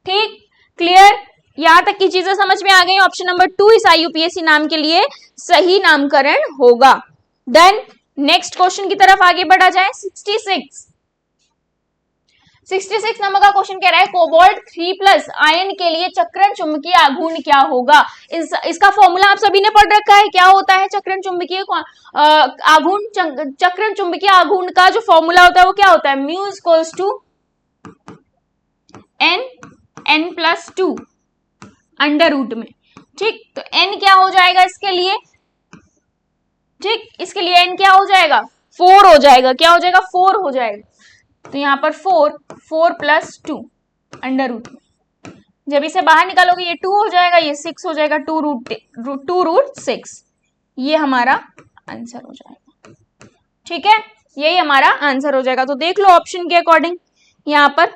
ठीक, क्लियर? यहां तक की चीजें समझ में आ गई। ऑप्शन नंबर 2 इस IUPAC नाम के लिए सही नामकरण होगा। देन नेक्स्ट क्वेश्चन की तरफ आगे बढ़ा जाए। 66 नंबर का क्वेश्चन कह रहा है कोबाल्ट 3+ आयन के लिए चक्रण चुंबकीय आघूर्ण क्या होगा? इसका फॉर्मूला आप सभी ने पढ़ रखा है। क्या होता है चक्रण चुंबकीय आघूर्ण? चक्रण चुंबकीय आघूर्ण का जो फॉर्मूला होता है वो क्या होता है? Mu equals to n+2 under root में। ठीक, तो n क्या हो जाएगा इसके लिए? ठीक, इसके लिए n क्या हो जाएगा? 4 हो जाएगा। क्या हो जाएगा? 4 हो जाएगा। तो यहाँ पर 4+2 अंडर रूट में। जब इसे बाहर निकालोगे ये 2 हो जाएगा, ये 6 हो जाएगा, 2√6। ये हमारा आंसर हो जाएगा। ठीक है, यही हमारा आंसर हो जाएगा। तो देख लो ऑप्शन के अकॉर्डिंग यहाँ पर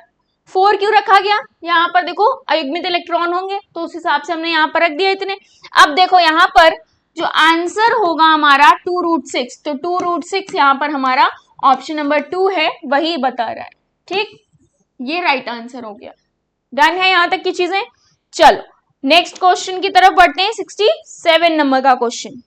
4 क्यों रखा गया? यहाँ पर देखो अयुग्मित इलेक्ट्रॉन होंगे तो उस हिसाब से हमने यहाँ पर रख दिया इतने। अब देखो यहाँ पर जो आंसर होगा हमारा 2√6, तो 2√6 यहाँ पर हमारा ऑप्शन नंबर 2 है, वही बता रहा है। ठीक, ये राइट आंसर हो गया। डन है यहां तक की चीजें। चलो नेक्स्ट क्वेश्चन की तरफ बढ़ते हैं। 67 नंबर का क्वेश्चन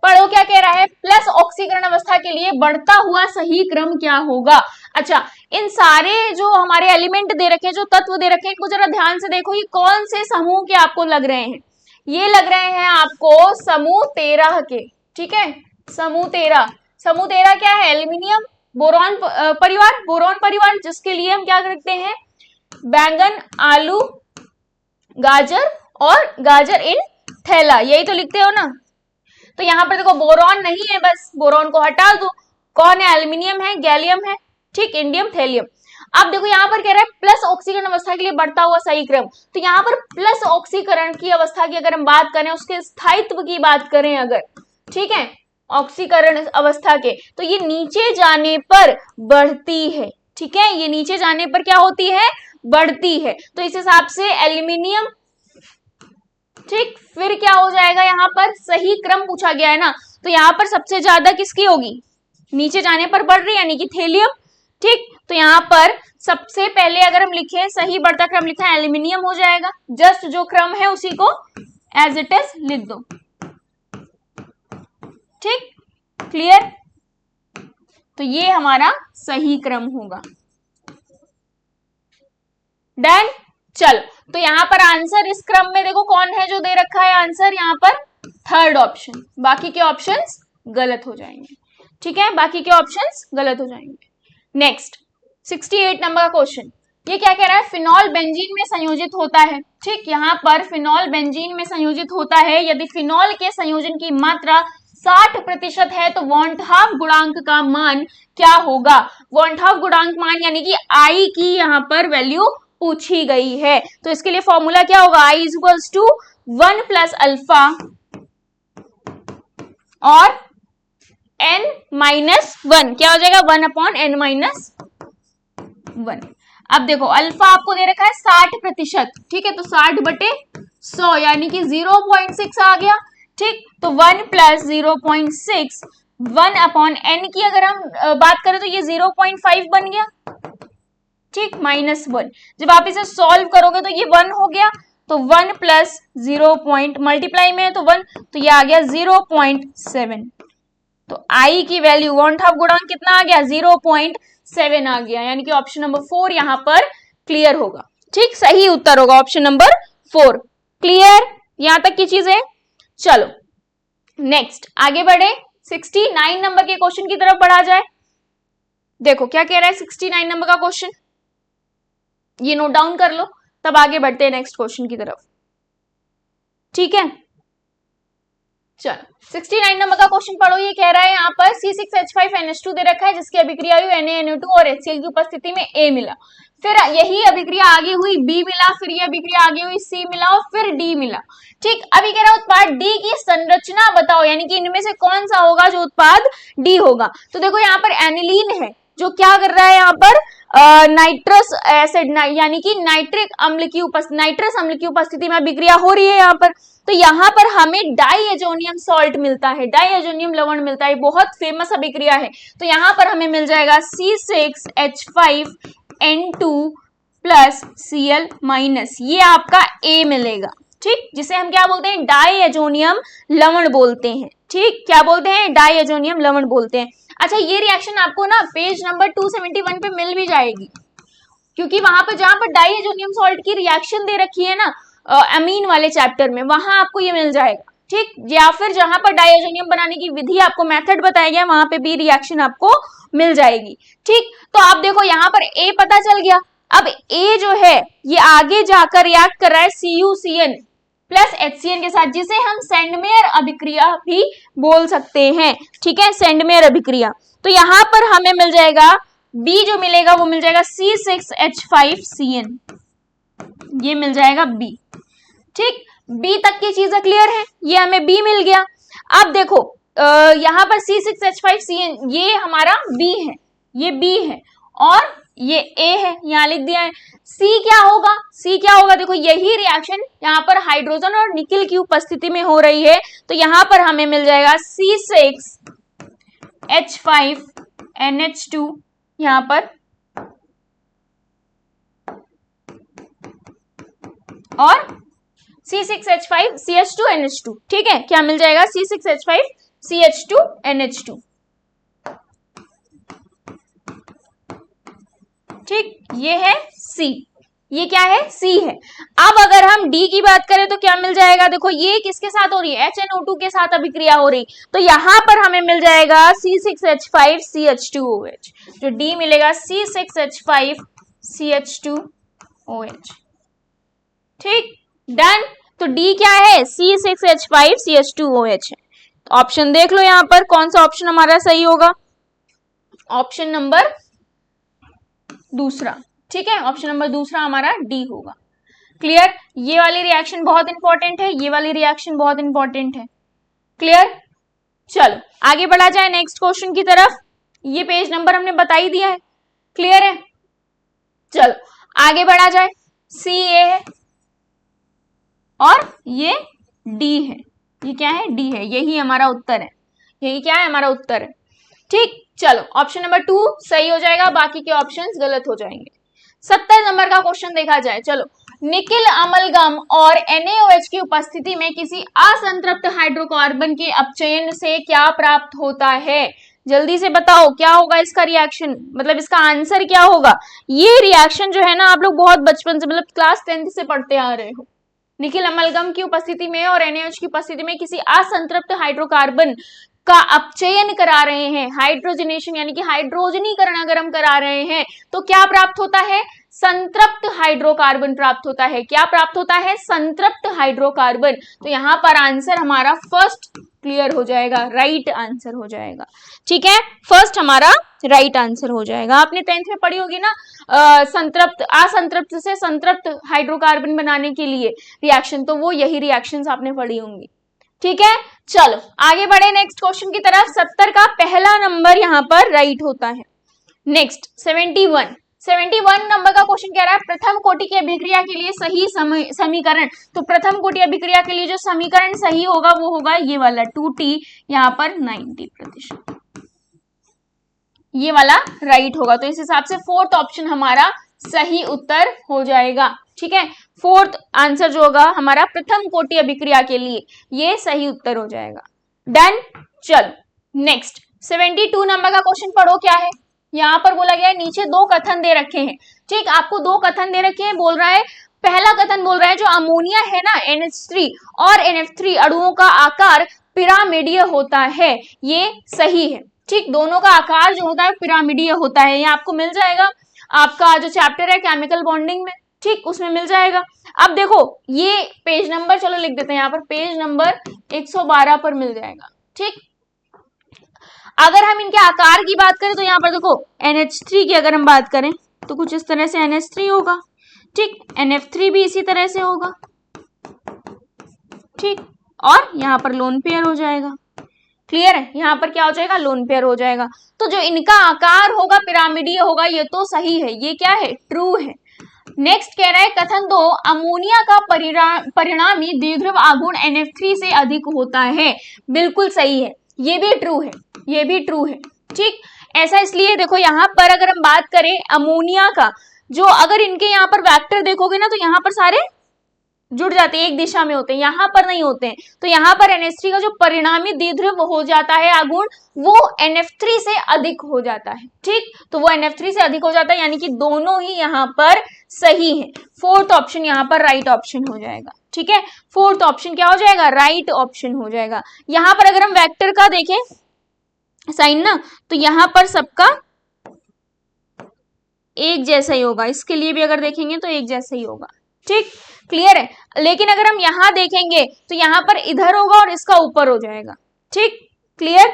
पढ़ो, क्या कह रहा है? प्लस ऑक्सीकरण अवस्था के लिए बढ़ता हुआ सही क्रम क्या होगा? अच्छा, इन सारे जो हमारे एलिमेंट दे रखे हैं, जो तत्व दे रखे हैं, इनको जरा ध्यान से देखो। ये कौन से समूह के आपको लग रहे हैं? ये लग रहे हैं आपको समूह 13 के। ठीक है, समूह 13 क्या है? एल्यूमिनियम बोरॉन परिवार, बोरॉन परिवार, जिसके लिए हम क्या लिखते हैं? बैंगन, आलू, गाजर और गाजर इन थैला, यही तो लिखते हो ना। तो यहाँ पर देखो बोरॉन नहीं है, बस बोरॉन को हटा दो। कौन है? एल्यूमिनियम है, गैलियम है, ठीक, इंडियम, थैलियम। अब देखो यहाँ पर कह रहा है प्लस ऑक्सीकरण अवस्था के लिए बढ़ता हुआ सही क्रम। तो यहाँ पर प्लस ऑक्सीकरण की अवस्था की अगर हम बात करें, उसके स्थायित्व की बात करें अगर, ठीक है, ऑक्सीकरण अवस्था के, तो ये नीचे जाने पर बढ़ती है। ठीक है, ये नीचे जाने पर क्या होती है? बढ़ती है। तो इस हिसाब से एल्यूमिनियम, ठीक, फिर क्या हो जाएगा? यहाँ पर सही क्रम पूछा गया है ना, तो यहाँ पर सबसे ज्यादा किसकी होगी? नीचे जाने पर बढ़ रही, यानी कि थैलियम। ठीक, तो यहाँ पर सबसे पहले अगर हम लिखे सही बढ़ता क्रम लिखा है, एल्यूमिनियम हो जाएगा। जस्ट जो क्रम है उसी को एज इट इज लिख दो। ठीक, क्लियर? तो ये हमारा सही क्रम होगा। डन। चलो, तो यहां पर आंसर इस क्रम में देखो कौन है जो दे रखा है आंसर, यहां पर थर्ड ऑप्शन। बाकी के ऑप्शंस गलत हो जाएंगे। ठीक है, बाकी के ऑप्शंस गलत हो जाएंगे। नेक्स्ट 68 नंबर का क्वेश्चन, ये क्या कह रहा है? फिनॉल बेंजीन में संयोजित होता है। ठीक, यहाँ पर फिनॉल बेंजीन में संयोजित होता है यदि फिनॉल के संयोजन की मात्रा 60% है तो वॉन्टहाफ गुणांक का मान क्या होगा? वॉन्टहाफ गुणांक मान यानी कि आई की यहाँ पर वैल्यू पूछी गई है। तो इसके लिए फॉर्मूला क्या होगा? I is equals to 1 plus alpha और n-1, क्या हो जाएगा? 1/n-1। अब देखो अल्फा आपको दे रखा है 60%, ठीक है, तो 60/100 यानी कि 0.6 आ गया। ठीक, तो 1 प्लस 0.6 1/n की अगर हम बात करें तो ये 0.5 बन गया। ठीक, -1। जब आप इसे सॉल्व करोगे तो ये 1 हो गया, तो 1 प्लस 0 पॉइंट मल्टीप्लाई में है तो 1, तो ये आ गया 0.7। तो आई की वैल्यू वन-हाफ गुणांक कितना आ गया, 0.7 आ गया, यानी कि ऑप्शन नंबर 4 यहां पर क्लियर होगा। ठीक, सही उत्तर होगा ऑप्शन नंबर 4। क्लियर यहां तक की चीजें? चलो नेक्स्ट आगे बढ़े, 69 नंबर के क्वेश्चन की तरफ बढ़ा जाए। देखो क्या कह रहा है 69 नंबर का क्वेश्चन, ये नोट डाउन कर लो, तब आगे बढ़ते हैं नेक्स्ट क्वेश्चन की तरफ। ठीक है, चलो 69 नंबर का क्वेश्चन पढ़ो। ये कह रहा है यहाँ पर C6H5NH2 दे रखा है, जिसकी अभिक्रिया हुई NaNO2 और HCl की उपस्थिति में A मिला, फिर यही अभिक्रिया आगे हुई B मिला, फिर ये अभिक्रिया आगे हुई C मिला और फिर D मिला। ठीक, अभी कह रहा है उत्पाद D की संरचना बताओ, यानी कि इनमें से कौन सा होगा जो उत्पाद D होगा। तो देखो यहाँ पर एनिलीन है जो क्या कर रहा है, यहाँ पर नाइट्रस एसिड यानी कि नाइट्रस अम्ल की उपस्थिति में अभिक्रिया हो रही है यहाँ पर। तो यहाँ पर हमें डाइएजोनियम सॉल्ट मिलता है, डाइएजोनियम लवण मिलता है, बहुत फेमस अभिक्रिया है। तो यहाँ पर हमें मिल जाएगा C6H5N2 प्लस Cl माइनस, ये आपका A मिलेगा। ठीक, जिसे हम क्या बोलते हैं, डाइएजोनियम लवण बोलते हैं। ठीक, क्या बोलते हैं, डाइएजोनियम लवण बोलते हैं। अच्छा, ये रिएक्शन आपको ना पेज नंबर 271 पे मिल भी जाएगी, क्योंकि वहां पर जहां पर डाइएजोनियम सॉल्ट की रिएक्शन दे रखी है ना अमीन वाले चैप्टर में, वहां आपको ये मिल जाएगा। ठीक, या फिर जहां पर डाइएजोनियम बनाने की विधि आपको मेथड बताया गया, वहां पे भी रिएक्शन आपको मिल जाएगी। ठीक, तो आप देखो यहाँ पर A पता चल गया। अब A जो है ये आगे जाकर रिएक्ट कर रहा है CuCN प्लस HCN के साथ, जिसे हम सेंडमेयर अभिक्रिया भी बोल सकते हैं। ठीक है, सेंडमेयर अभिक्रिया। तो यहाँ पर हमें मिल जाएगा B, जो मिलेगा वो मिल जाएगा C6H5CN, ये मिल जाएगा B। ठीक, B तक की चीजें क्लियर है, ये हमें B मिल गया। अब देखो यहाँ पर C6H5CN ये हमारा B है, ये B है और ये A है, यहाँ लिख दिया है। C क्या होगा, C क्या होगा, देखो यही रिएक्शन यहाँ पर हाइड्रोजन और निकिल की उपस्थिति में हो रही है, तो यहाँ पर हमें मिल जाएगा C6H5NH2 यहाँ पर, और C6H5CH2NH2। ठीक है, क्या मिल जाएगा, C6H5CH2NH2। ठीक, ये है C, ये क्या है, C है। अब अगर हम D की बात करें तो क्या मिल जाएगा, देखो ये किसके साथ हो रही है, HNO2 के साथ अभिक्रिया हो रही, तो यहां पर हमें मिल जाएगा C6H5CH2OH, जो D मिलेगा C6H5CH2OH। ठीक, डन। तो D क्या है, C6H5CH2OH है। तो ऑप्शन देख लो यहां पर कौन सा ऑप्शन हमारा सही होगा, ऑप्शन नंबर दूसरा। ठीक है, ऑप्शन नंबर दूसरा हमारा D होगा। क्लियर, ये वाली रिएक्शन बहुत इंपॉर्टेंट है, ये वाली रिएक्शन बहुत इंपॉर्टेंट है। क्लियर, चलो आगे बढ़ा जाए नेक्स्ट क्वेश्चन की तरफ। ये पेज नंबर हमने बता ही दिया है, क्लियर है। चलो आगे बढ़ा जाए, C A है और ये D है, ये क्या है, D है, यही हमारा उत्तर है, यही क्या है, हमारा उत्तर है। ठीक, चलो ऑप्शन नंबर 2 सही हो जाएगा, बाकी के ऑप्शंस गलत हो जाएंगे। 70 नंबर का क्वेश्चन देखा जाए। चलो, निकिल अमलगम और NaOH की उपस्थिति में किसी असंतृप्त हाइड्रोकार्बन के अपचयन से क्या प्राप्त होता है, जल्दी से बताओ क्या होगा इसका रिएक्शन, मतलब इसका आंसर क्या होगा। ये रिएक्शन जो है ना आप लोग बहुत बचपन से, मतलब क्लास 10th से पढ़ते आ रहे हो। निकिल अमलगम की उपस्थिति में और NaOH की उपस्थिति में किसी असंतृप्त हाइड्रोकार्बन का अपचयन करा रहे हैं, हाइड्रोजनेशन यानी कि हाइड्रोजनीकरण अगर हम करा रहे हैं तो क्या प्राप्त होता है, संतृप्त हाइड्रोकार्बन प्राप्त होता है। क्या प्राप्त होता है, संतृप्त हाइड्रोकार्बन। तो यहाँ पर आंसर हमारा फर्स्ट क्लियर हो जाएगा, राइट आंसर हो जाएगा। ठीक है, फर्स्ट हमारा राइट आंसर हो जाएगा। आपने 10th में पढ़ी होगी ना संतृप्त असंतृप्त से संतृप्त हाइड्रोकार्बन बनाने के लिए रिएक्शन, तो वो यही रिएक्शंस आपने पढ़ी होंगी। ठीक है, चलो आगे बढ़े नेक्स्ट क्वेश्चन की तरफ। 70 का पहला नंबर यहाँ पर राइट होता है। नेक्स्ट 71 नंबर का क्वेश्चन कह रहा है प्रथम कोटि की अभिक्रिया के लिए सही समीकरण। तो प्रथम कोटि अभिक्रिया के लिए जो समीकरण सही होगा वो होगा ये वाला 2T, यहाँ पर 90%, ये वाला राइट होगा। तो इस हिसाब से फोर्थ ऑप्शन हमारा सही उत्तर हो जाएगा। ठीक है, फोर्थ आंसर जो होगा हमारा प्रथम कोटि अभिक्रिया के लिए, ये सही उत्तर हो जाएगा। डन। चलो नेक्स्ट 72 नंबर का क्वेश्चन पढ़ो क्या है। यहां पर बोला गया है नीचे दो कथन दे रखे हैं। ठीक, आपको दो कथन दे रखे हैं। बोल रहा है, पहला कथन बोल रहा है जो अमोनिया है ना NH3 और NF3 अणुओं का आकार पिरामिडीय होता है, ये सही है। ठीक, दोनों का आकार जो होता है पिरामिडीय होता है। ये आपको मिल जाएगा आपका जो चैप्टर है केमिकल बॉन्डिंग में, ठीक, उसमें मिल जाएगा। अब देखो ये पेज नंबर, चलो लिख देते हैं यहाँ पर, पेज नंबर 112 पर मिल जाएगा। ठीक, अगर हम इनके आकार की बात करें तो यहाँ पर देखो NH3 की अगर हम बात करें तो कुछ इस तरह से NH3 होगा। ठीक, NF3 भी इसी तरह से होगा। ठीक, और यहाँ पर लोन पेयर हो जाएगा। क्लियर है, यहाँ पर क्या हो जाएगा, लोन पेयर हो जाएगा। तो जो इनका आकार होगा पिरामिडीय होगा, ये तो सही है, ये क्या है, ट्रू है। नेक्स्ट कह रहा है कथन 2, अमोनिया का परिणामी द्विध्रुव आघूर्ण NF3 से अधिक होता है। बिल्कुल सही है, ये भी ट्रू है, ये भी ट्रू है। ठीक, ऐसा इसलिए देखो यहाँ पर अगर हम बात करें अमोनिया का, जो अगर इनके यहाँ पर वेक्टर देखोगे ना तो यहाँ पर सारे जुड़ जाते हैं, एक दिशा में होते हैं, यहाँ पर नहीं होते हैं। तो यहाँ पर NH3 का जो परिणामी द्विध्रुव हो जाता है आघूर्ण, वो NF3 से अधिक हो जाता है। ठीक, तो वो NF3 से अधिक हो जाता है, यानी कि दोनों ही यहाँ पर सही है। फोर्थ ऑप्शन यहाँ पर राइट ऑप्शन हो जाएगा। ठीक है, फोर्थ ऑप्शन क्या हो जाएगा, राइट ऑप्शन हो जाएगा। यहाँ पर अगर हम वेक्टर का देखें साइन ना, तो यहाँ पर सबका एक जैसा ही होगा। इसके लिए भी अगर देखेंगे तो एक जैसा ही होगा। ठीक, क्लियर है। लेकिन अगर हम यहां देखेंगे तो यहां पर इधर होगा और इसका ऊपर हो जाएगा। ठीक, क्लियर,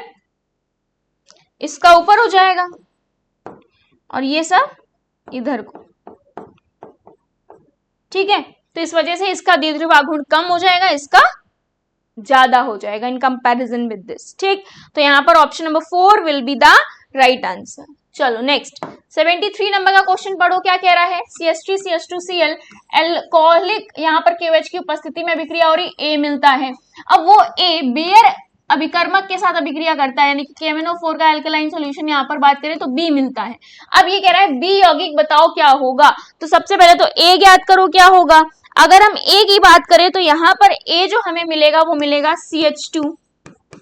इसका ऊपर हो जाएगा और ये सब इधर को। ठीक है, तो इस वजह से इसका द्विध्रुव आघूर्ण कम हो जाएगा, इसका ज्यादा हो जाएगा इन कंपैरिजन विद दिस। ठीक, तो यहां पर option number 4 will be the right answer. चलो नेक्स्ट 73 नंबर का क्वेश्चन पढ़ो क्या कह रहा है। CH3 CH2Cl एल्कोहलिक यहाँ पर KOH की उपस्थिति में अभिक्रिया हो रही, A मिलता है। अब वो A बेयर अभिकर्मक के साथ अभिक्रिया करता है, यानी कि KMnO4 का एल्कलाइन सॉल्यूशन यहाँ पर बात करें तो B मिलता है। अब ये कह रहा है B यौगिक बताओ क्या होगा। तो सबसे पहले तो A ज्ञात करो क्या होगा। अगर हम A की बात करें तो यहाँ पर A जो हमें मिलेगा वो मिलेगा CH2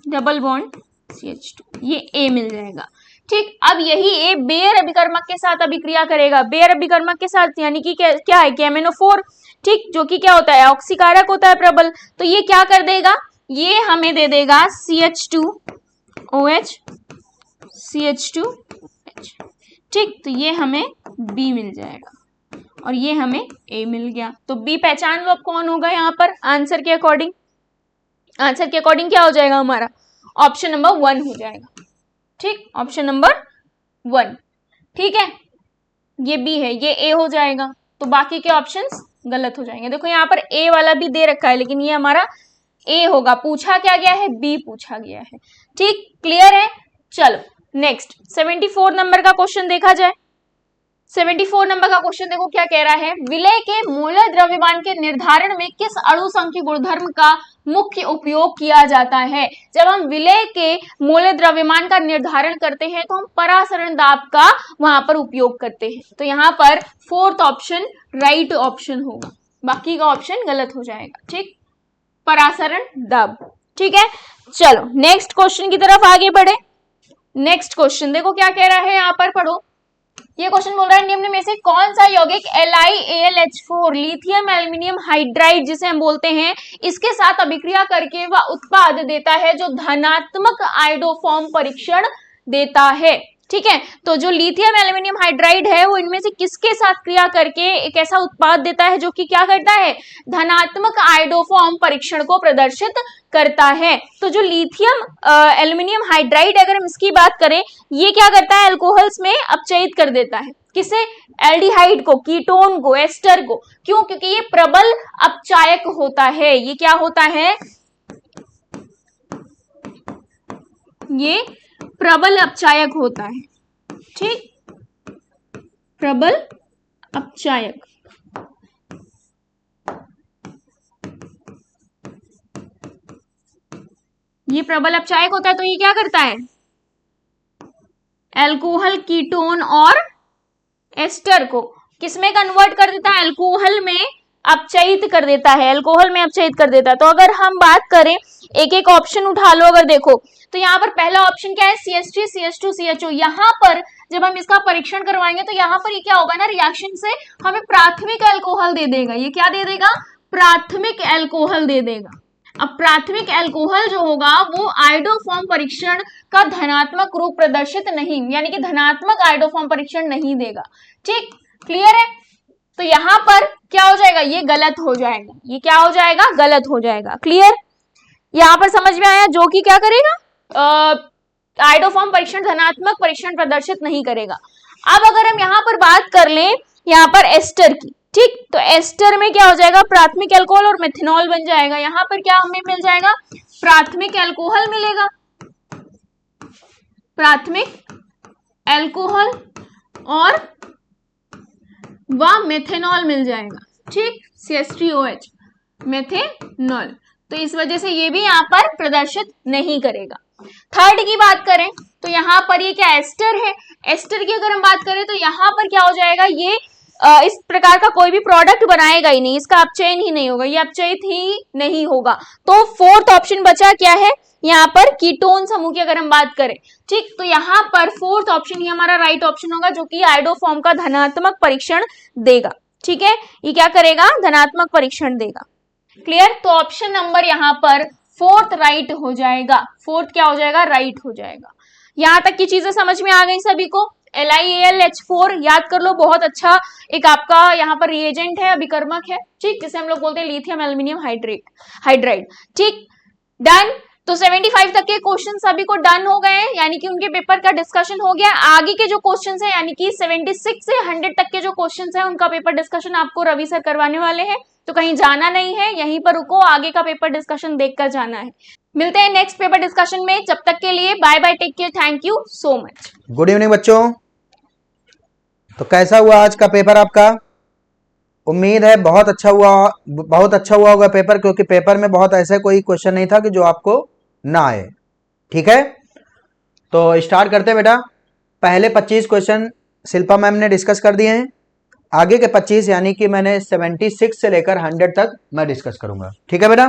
डबल बॉन्ड CH2, ये A मिल जाएगा। ठीक, अब यही A बेयर अभिकर्मक के साथ अभिक्रिया करेगा, बेयर अभिकर्मक के साथ, यानी कि क्या है, KMnO4। ठीक, जो कि क्या होता है, ऑक्सीकारक होता है प्रबल। तो ये क्या कर देगा, ये हमें दे देगा CH2OH CH2H। ठीक, तो ये हमें B मिल जाएगा और ये हमें A मिल गया। तो B पहचान लो अब कौन होगा यहाँ पर आंसर के अकॉर्डिंग। आंसर के अकॉर्डिंग क्या हो जाएगा हमारा, ऑप्शन नंबर 1 हो जाएगा। ठीक, ऑप्शन नंबर 1। ठीक है, ये B है, ये A हो जाएगा। तो बाकी के ऑप्शंस गलत हो जाएंगे। देखो यहाँ पर A वाला भी दे रखा है, लेकिन ये हमारा A होगा। पूछा क्या गया है, B पूछा गया है। ठीक, क्लियर है। चलो नेक्स्ट 74 नंबर का क्वेश्चन देखा जाए। 74 नंबर का क्वेश्चन देखो क्या कह रहा है। विलय के मूलक द्रव्यमान के निर्धारण में किस अणु संख्या गुणधर्म का मुख्य उपयोग किया जाता है। जब हम विलय के मूलक द्रव्यमान का निर्धारण करते हैं तो हम परासरण दाब का वहां पर उपयोग करते हैं। तो यहाँ पर फोर्थ ऑप्शन राइट ऑप्शन होगा, बाकी का ऑप्शन गलत हो जाएगा। ठीक, परासरण दाब। ठीक है, चलो नेक्स्ट क्वेश्चन की तरफ आगे बढ़े। नेक्स्ट क्वेश्चन देखो क्या कह रहा है, यहाँ पर पढ़ो। ये क्वेश्चन बोल रहा है निम्न में से कौन सा यौगिक LiAlH4 लिथियम एल्यूमिनियम हाइड्राइड जिसे हम बोलते हैं, इसके साथ अभिक्रिया करके वह उत्पाद देता है जो धनात्मक आयोडोफॉर्म परीक्षण देता है। ठीक है, तो जो लिथियम एल्यूमिनियम हाइड्राइड है वो इनमें से किसके साथ क्रिया करके एक ऐसा उत्पाद देता है जो कि क्या करता है, धनात्मक आयोडोफॉर्म परीक्षण को प्रदर्शित करता है। तो जो लिथियम एल्यूमिनियम हाइड्राइड, अगर हम इसकी बात करें, ये क्या करता है, अल्कोहल्स में अपचयित कर देता है। किसे, एल्डिहाइड को, कीटोन को, एस्टर को। क्यों, क्योंकि ये प्रबल अपचायक होता है। ये क्या होता है, ये प्रबल अपचायक होता है। ठीक, प्रबल अपचायक। ये प्रबल अपचायक होता है, तो ये क्या करता है, अल्कोहल, कीटोन और एस्टर को किसमें कन्वर्ट कर देता है, अल्कोहल में अपचयित कर देता है, अल्कोहल में अपचयित कर देता है। तो अगर हम बात करें, एक एक ऑप्शन उठा लो, अगर देखो तो यहाँ पर पहला ऑप्शन क्या है, CH3 CH2 CHO। यहाँ पर जब हम इसका परीक्षण करवाएंगे तो यहाँ पर ये क्या होगा ना, रिएक्शन से हमें प्राथमिक अल्कोहल दे देगा। ये क्या दे देगा, प्राथमिक अल्कोहल दे देगा। अब प्राथमिक अल्कोहल जो होगा वो आयोडोफॉर्म परीक्षण का धनात्मक रूप प्रदर्शित नहीं, यानी कि धनात्मक आयोडोफॉर्म परीक्षण नहीं देगा। ठीक, क्लियर है। तो यहां पर क्या हो जाएगा, ये गलत हो जाएगा, ये क्या हो जाएगा, गलत हो जाएगा। क्लियर, यहां पर समझ में आया, जो कि क्या करेगा, आयोडोफॉर्म परीक्षण धनात्मक परीक्षण प्रदर्शित नहीं करेगा। अब अगर हम यहां पर बात कर लें यहां पर एस्टर की, ठीक, तो एस्टर में क्या हो जाएगा, प्राथमिक अल्कोहल और मेथनॉल बन जाएगा। यहां पर क्या हमें मिल जाएगा, प्राथमिक अल्कोहल मिलेगा, प्राथमिक अल्कोहल और वह मेथेनॉल मिल जाएगा। ठीक, CH3OH मेथेनॉल। तो इस वजह से ये भी यहाँ पर प्रदर्शित नहीं करेगा। थर्ड की बात करें तो यहाँ पर ये क्या, एस्टर है। एस्टर की अगर हम बात करें तो यहाँ पर क्या हो जाएगा, ये इस प्रकार का कोई भी प्रोडक्ट बनाएगा ही नहीं, इसका अपचयन ही नहीं होगा, ये अपचयित ही नहीं होगा। तो फोर्थ ऑप्शन बचा क्या है, यहाँ पर कीटोन समूह की अगर हम बात करें, ठीक, तो यहाँ पर फोर्थ ऑप्शन ही हमारा राइट ऑप्शन होगा, जो कि आयोडोफॉर्म का धनात्मक परीक्षण देगा। ठीक है, ये क्या करेगा, धनात्मक परीक्षण देगा। क्लियर, तो ऑप्शन नंबर यहाँ पर फोर्थ राइट हो जाएगा, फोर्थ क्या हो जाएगा, राइट हो जाएगा। यहां तक की चीजें समझ में आ गई सभी को। LiAlH4 याद कर लो, बहुत अच्छा एक आपका यहाँ पर रिएजेंट है, अभिकर्मक है, ठीक, जिसे हम लोग बोलते हैं लिथियम एल्यूमिनियम हाइड्राइड। ठीक, डन। तो 75 तक के क्वेश्चन सभी को डन हो गए हैं, यानी कि उनके पेपर का डिस्कशन हो गया। आगे के जो क्वेश्चन है, यानी कि 76 से 100 तक के जो क्वेश्चन है, उनका पेपर डिस्कशन आपको रवि सर करवाने वाले हैं। तो कहीं जाना नहीं है, यहीं पर रुको, आगे का पेपर डिस्कशन देखकर जाना है। मिलते हैं नेक्स्ट पेपर डिस्कशन में, जब तक के लिए bye bye, take care, thank you so much. Good evening बच्चों। तो कैसा हुआ आज का पेपर आपका? उम्मीद है बहुत अच्छा हुआ होगा पेपर, क्योंकि पेपर में बहुत ऐसा कोई क्वेश्चन नहीं था कि जो आपको ना आए। ठीक है, तो स्टार्ट करते हैं बेटा। पहले 25 क्वेश्चन शिल्पा मैम ने डिस्कस कर दिए हैं, आगे के 25 यानी कि मैंने 76 से लेकर 100 तक मैं डिस्कस करूंगा। ठीक है बेटा,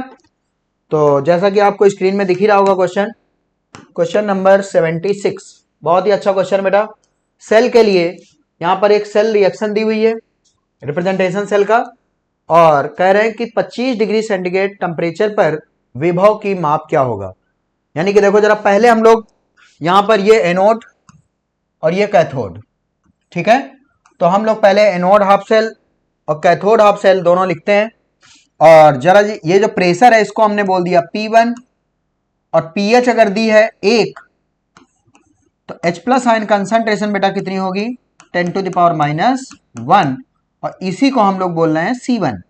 तो जैसा कि आपको स्क्रीन में दिख ही रहा होगा क्वेश्चन नंबर 76, बहुत ही अच्छा क्वेश्चन बेटा। सेल के लिए यहाँ पर एक सेल रिएक्शन दी हुई है, रिप्रेजेंटेशन सेल का, और कह रहे हैं कि 25 डिग्री सेंटीग्रेड टेम्परेचर पर विभव की माप क्या होगा। यानी कि देखो जरा, पहले हम लोग यहाँ पर ये एनोड और ये कैथोड, ठीक है, तो हम लोग पहले एनोड हाफ सेल और कैथोड हाफ सेल दोनों लिखते हैं। और जरा ये जो प्रेशर है इसको हमने बोल दिया P1, और पीएच अगर दी है 1, तो H+ आयन कंसंट्रेशन बेटा कितनी होगी, 10⁻⁻1, और इसी को हम लोग बोल रहे हैं C1।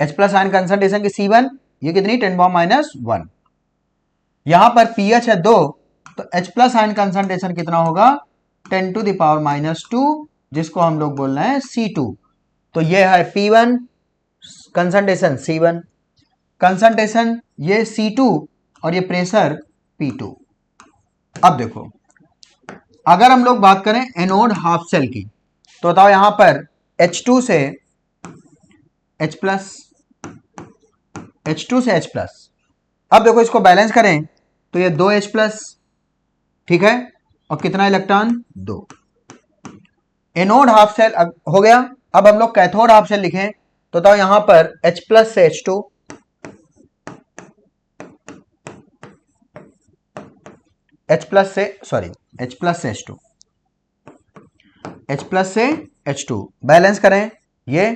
H+ आयन कंसंट्रेशन की C1 ये कितनी, 10⁻⁻1। यहां पर pH है 2, तो H+ आयन कंसंट्रेशन कितना होगा, 10⁻⁻2, जिसको हम लोग बोल रहे हैं C2। तो ये है P1 कंसंट्रेशन, C1 कंसंट्रेशन, ये C2, और ये प्रेशर P2। अब देखो, अगर हम लोग बात करें एनोड हाफ सेल की, तो बताओ यहां पर H2 से H+, H2 से H+। अब देखो इसको बैलेंस करें तो ये 2H+, ठीक है, और कितना इलेक्ट्रॉन, 2। एनोड हाफ सेल हो गया। अब हम लोग कैथोड हाफ सेल लिखें तो बताओ यहां पर H+ से H2, H+ से H2, H+ से H2 बैलेंस करें, ये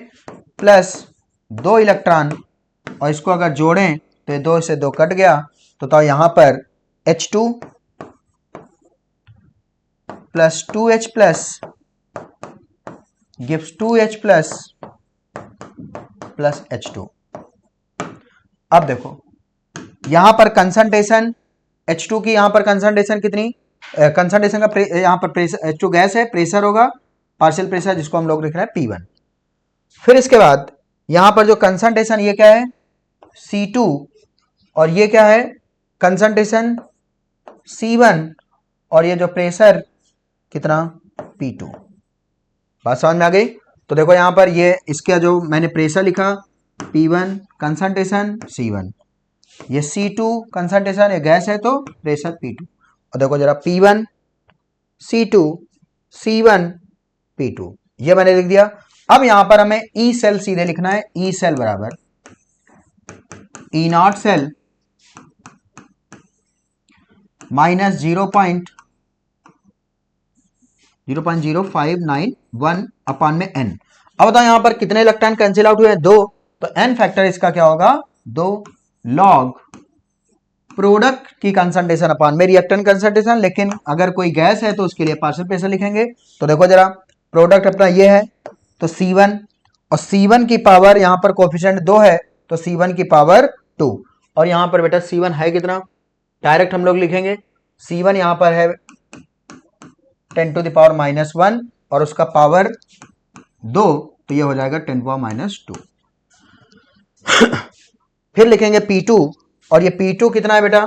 प्लस 2 इलेक्ट्रॉन, और इसको अगर जोड़ें तो ये 2 से 2 कट गया, तो यहां पर H2 plus 2H+ gives 2H+ plus H2। अब देखो यहां पर कंसंट्रेशन H2 की, यहां पर कंसंट्रेशन कितनी, कंसंट्रेशन का यहां पर प्रेशर, H2 गैस है, प्रेशर होगा पार्शियल प्रेशर, जिसको हम लोग लिख रहे हैं P1। फिर इसके बाद यहां पर जो कंसंट्रेशन, ये क्या है, C2, और ये क्या है, कंसंट्रेशन C1, और ये जो प्रेशर कितना, P2। बात समझ में आ गई? तो देखो यहाँ पर ये इसका जो मैंने प्रेशर लिखा P1 कंसंट्रेशन C1, ये C2 कंसंट्रेशन, ये गैस है तो प्रेशर P2। और देखो जरा P1 C2 C1 P2, ये मैंने लिख दिया। अब यहां पर हमें ई सेल सीधे लिखना है। ई सेल बराबर ई नॉट सेल माइनस 0.0591 अपान में n। अब बताओ यहां पर कितने इलेक्ट्रॉन कैंसिल आउट हुए? 2। तो n फैक्टर इसका क्या होगा? 2 लॉग प्रोडक्ट की कंसंट्रेशन अपान में रिएक्टेंट कंसंट्रेशन। लेकिन अगर कोई गैस है तो उसके लिए पार्शियल प्रेशर लिखेंगे। तो देखो जरा प्रोडक्ट अपना ये है तो C1, और C1 की पावर यहां पर कोफिशिएंट 2 है तो C1 की पावर 2। और यहां पर बेटा C1 है कितना? डायरेक्ट हम लोग लिखेंगे C1 यहां पर है 10 टू द पावर -1 और उसका पावर 2, तो ये हो जाएगा 10 टू पावर -2। फिर लिखेंगे P2, और ये P2 कितना है बेटा?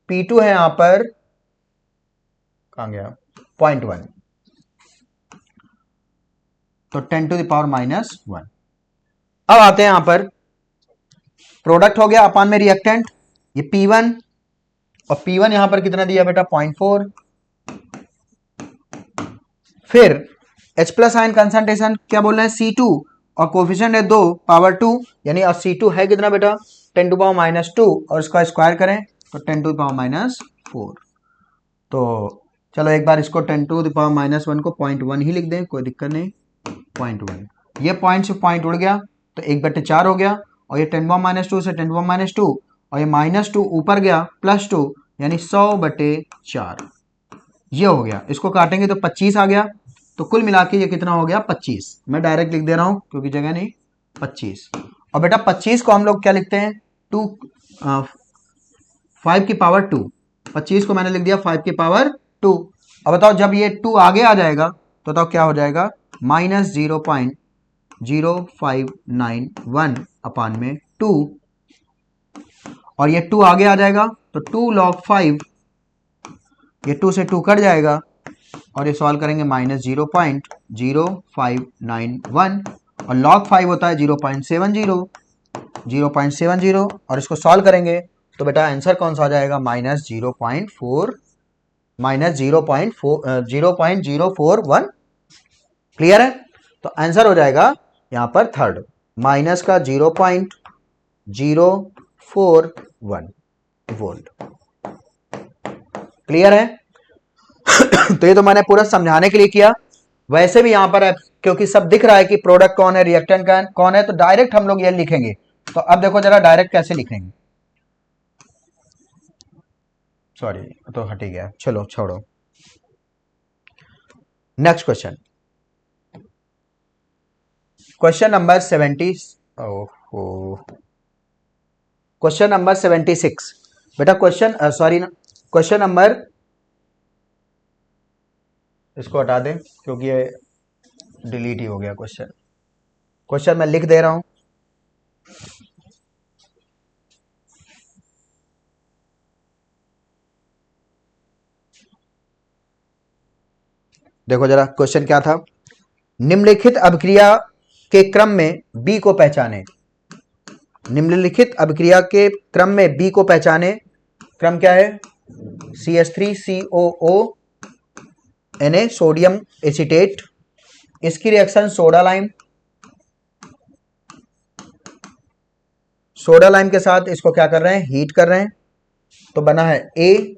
P2 है यहां पर, कहां गया, 0.1, तो 10 टू द पावर -1। अब आते हैं यहां पर प्रोडक्ट हो गया अपान में रिएक्टेंट, ये P1, और P1 यहां पर कितना दिया बेटा? 0.4। फिर H प्लस आयन कंसंट्रेशन क्या बोल रहे हैं? C2, और कोफिशिएंट है 2 पावर 2, यानी अब C2 है कितना बेटा? 10 टू पावर -2, और इसका स्क्वायर करें तो 10 टू पावर -4। तो चलो एक बार इसको 10 टू पावर -1 को 0.1 ही लिख दें, कोई दिक्कत नहीं। 0.1, ये पॉइंट से पॉइंट उड़ गया तो 1/4 हो गया, और ये 10 पावर -2 से 10 पावर -2, और ये -2 ऊपर गया +2, यानी 100/4 ये हो गया। इसको काटेंगे तो 25 आ गया। तो कुल मिला के ये कितना हो गया? 25। मैं डायरेक्ट लिख दे रहा हूं क्योंकि जगह नहीं। 25, और बेटा 25 को हम लोग क्या लिखते हैं? 5 की पावर 2। 25 को मैंने लिख दिया 5 की पावर 2। अब बताओ जब ये 2 आगे आ जाएगा तो बताओ क्या हो जाएगा? -0.0591 अपान में 2, और ये 2 आगे आ जाएगा तो 2 log 5, ये 2 से 2 कट जाएगा, और ये सॉल्व करेंगे -0.0591, और log 5 होता है 0.70, और इसको सॉल्व करेंगे तो बेटा आंसर कौन सा आ जाएगा? -0.041। क्लियर है? तो आंसर हो जाएगा यहां पर थर्ड, माइनस का 0.041 वोल्ट। क्लियर है? तो ये तो मैंने पूरा समझाने के लिए किया। वैसे भी यहां पर क्योंकि सब दिख रहा है कि प्रोडक्ट कौन है, रिएक्टेंट कौन है, तो डायरेक्ट हम लोग ये लिखेंगे। तो अब देखो जरा डायरेक्ट कैसे लिखेंगे। सॉरी, तो हट ही गया, चलो छोड़ो। नेक्स्ट क्वेश्चन, क्वेश्चन नंबर 76 बेटा। क्वेश्चन नंबर, इसको हटा दें क्योंकि ये डिलीट ही हो गया क्वेश्चन मैं लिख दे रहा हूं। देखो जरा क्वेश्चन क्या था? निम्नलिखित अभिक्रिया के क्रम में बी को पहचाने। निम्नलिखित अभिक्रिया के क्रम में बी को पहचाने। क्रम क्या है? CH3COO Na सोडियम एसीटेट, इसकी रिएक्शन सोडा लाइम के साथ इसको क्या कर रहे हैं? हीट कर रहे हैं, तो बना है A।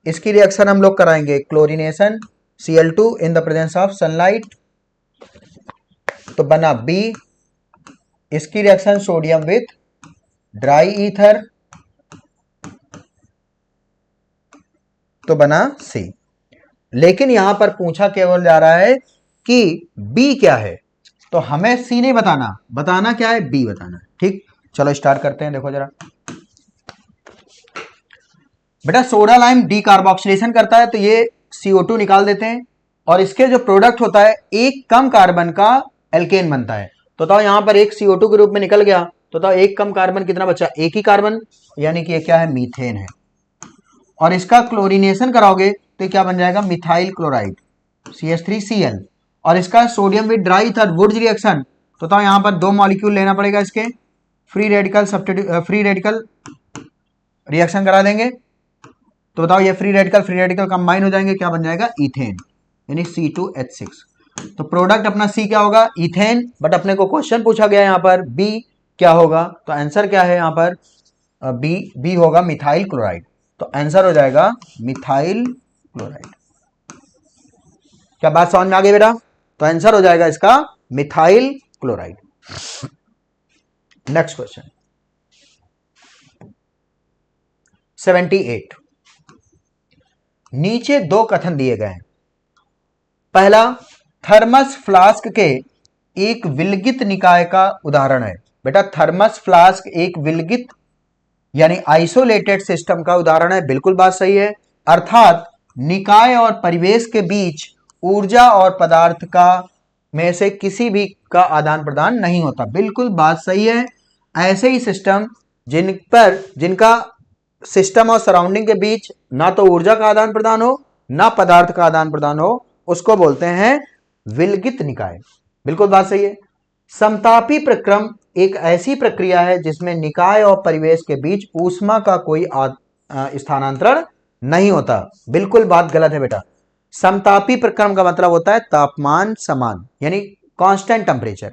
इसकी रिएक्शन हम लोग कराएंगे chlorination Cl2 in the presence of sunlight, तो बना B। इसकी reaction sodium with dry ether, तो बना C। लेकिन यहां पर पूछा केवल जा रहा है कि B क्या है, तो हमें C नहीं बताना क्या है? B बताना है। ठीक, चलो स्टार्ट करते हैं। देखो जरा बेटा, सोडा लाइम डीकार्बोक्सिलेशन करता है तो ये CO2 निकाल देते हैं, और इसके जो प्रोडक्ट होता है एक कम कार्बन का एल्केन बनता है। तो बताओ यहां पर एक CO2 के रूप में निकल गया, तो बताओ एक कम कार्बन कितना बचा? एक ही कार्बन, यानी कि ये क्या है? मीथेन है। और इसका क्लोरीनेशन कराओगे तो क्या बन जाएगा? मिथाइल क्लोराइड CH3Cl, और इसका sodium with dry ether Wurtz reaction, तो बताओ यहाँ पर 2 मॉलिक्यूल लेना पड़ेगा, इसके फ्री रेडिकल रिएक्शन करा देंगे, तो बताओ ये फ्री रेडिकल कंबाइन हो जाएंगे, क्या बन जाएगा, इथेन, यानी C2H6। तो प्रोडक्ट अपना C क्या होगा, इथेन, बट अपने को क्वेश्चन पूछा गया यहाँ पर B क्या होगा, तो आंसर क्या है यहाँ पर, बी होगा मिथाइल क्लोराइड। तो आंसर हो जाएगा मिथाइल क्लोराइड। क्या बात समझ में आ गई बेटा? तो आंसर हो जाएगा इसका मिथाइल क्लोराइड। Next question 78। नीचे 2 कथन दिए गए हैं। पहला, थर्मस फ्लास्क के एक विलगित निकाय का उदाहरण है। बेटा थर्मस फ्लास्क एक विलगित यानी आइसोलेटेड सिस्टम का उदाहरण है, बिल्कुल बात सही है। अर्थात निकाय और परिवेश के बीच ऊर्जा और पदार्थ का में से किसी भी का आदान प्रदान नहीं होता, बिल्कुल बात सही है। ऐसे ही सिस्टम जिनका सिस्टम और सराउंडिंग के बीच ना तो ऊर्जा का आदान प्रदान हो ना पदार्थ का आदान प्रदान हो, उसको बोलते हैं विलगित निकाय, बिल्कुल बात सही है। समतापी प्रक्रम एक ऐसी प्रक्रिया है जिसमें निकाय और परिवेश के बीच ऊष्मा का कोई स्थानांतरण नहीं होता, बिल्कुल बात गलत है बेटा। समतापी प्रक्रम का मतलब होता है तापमान समान, यानी कांस्टेंट टेम्परेचर।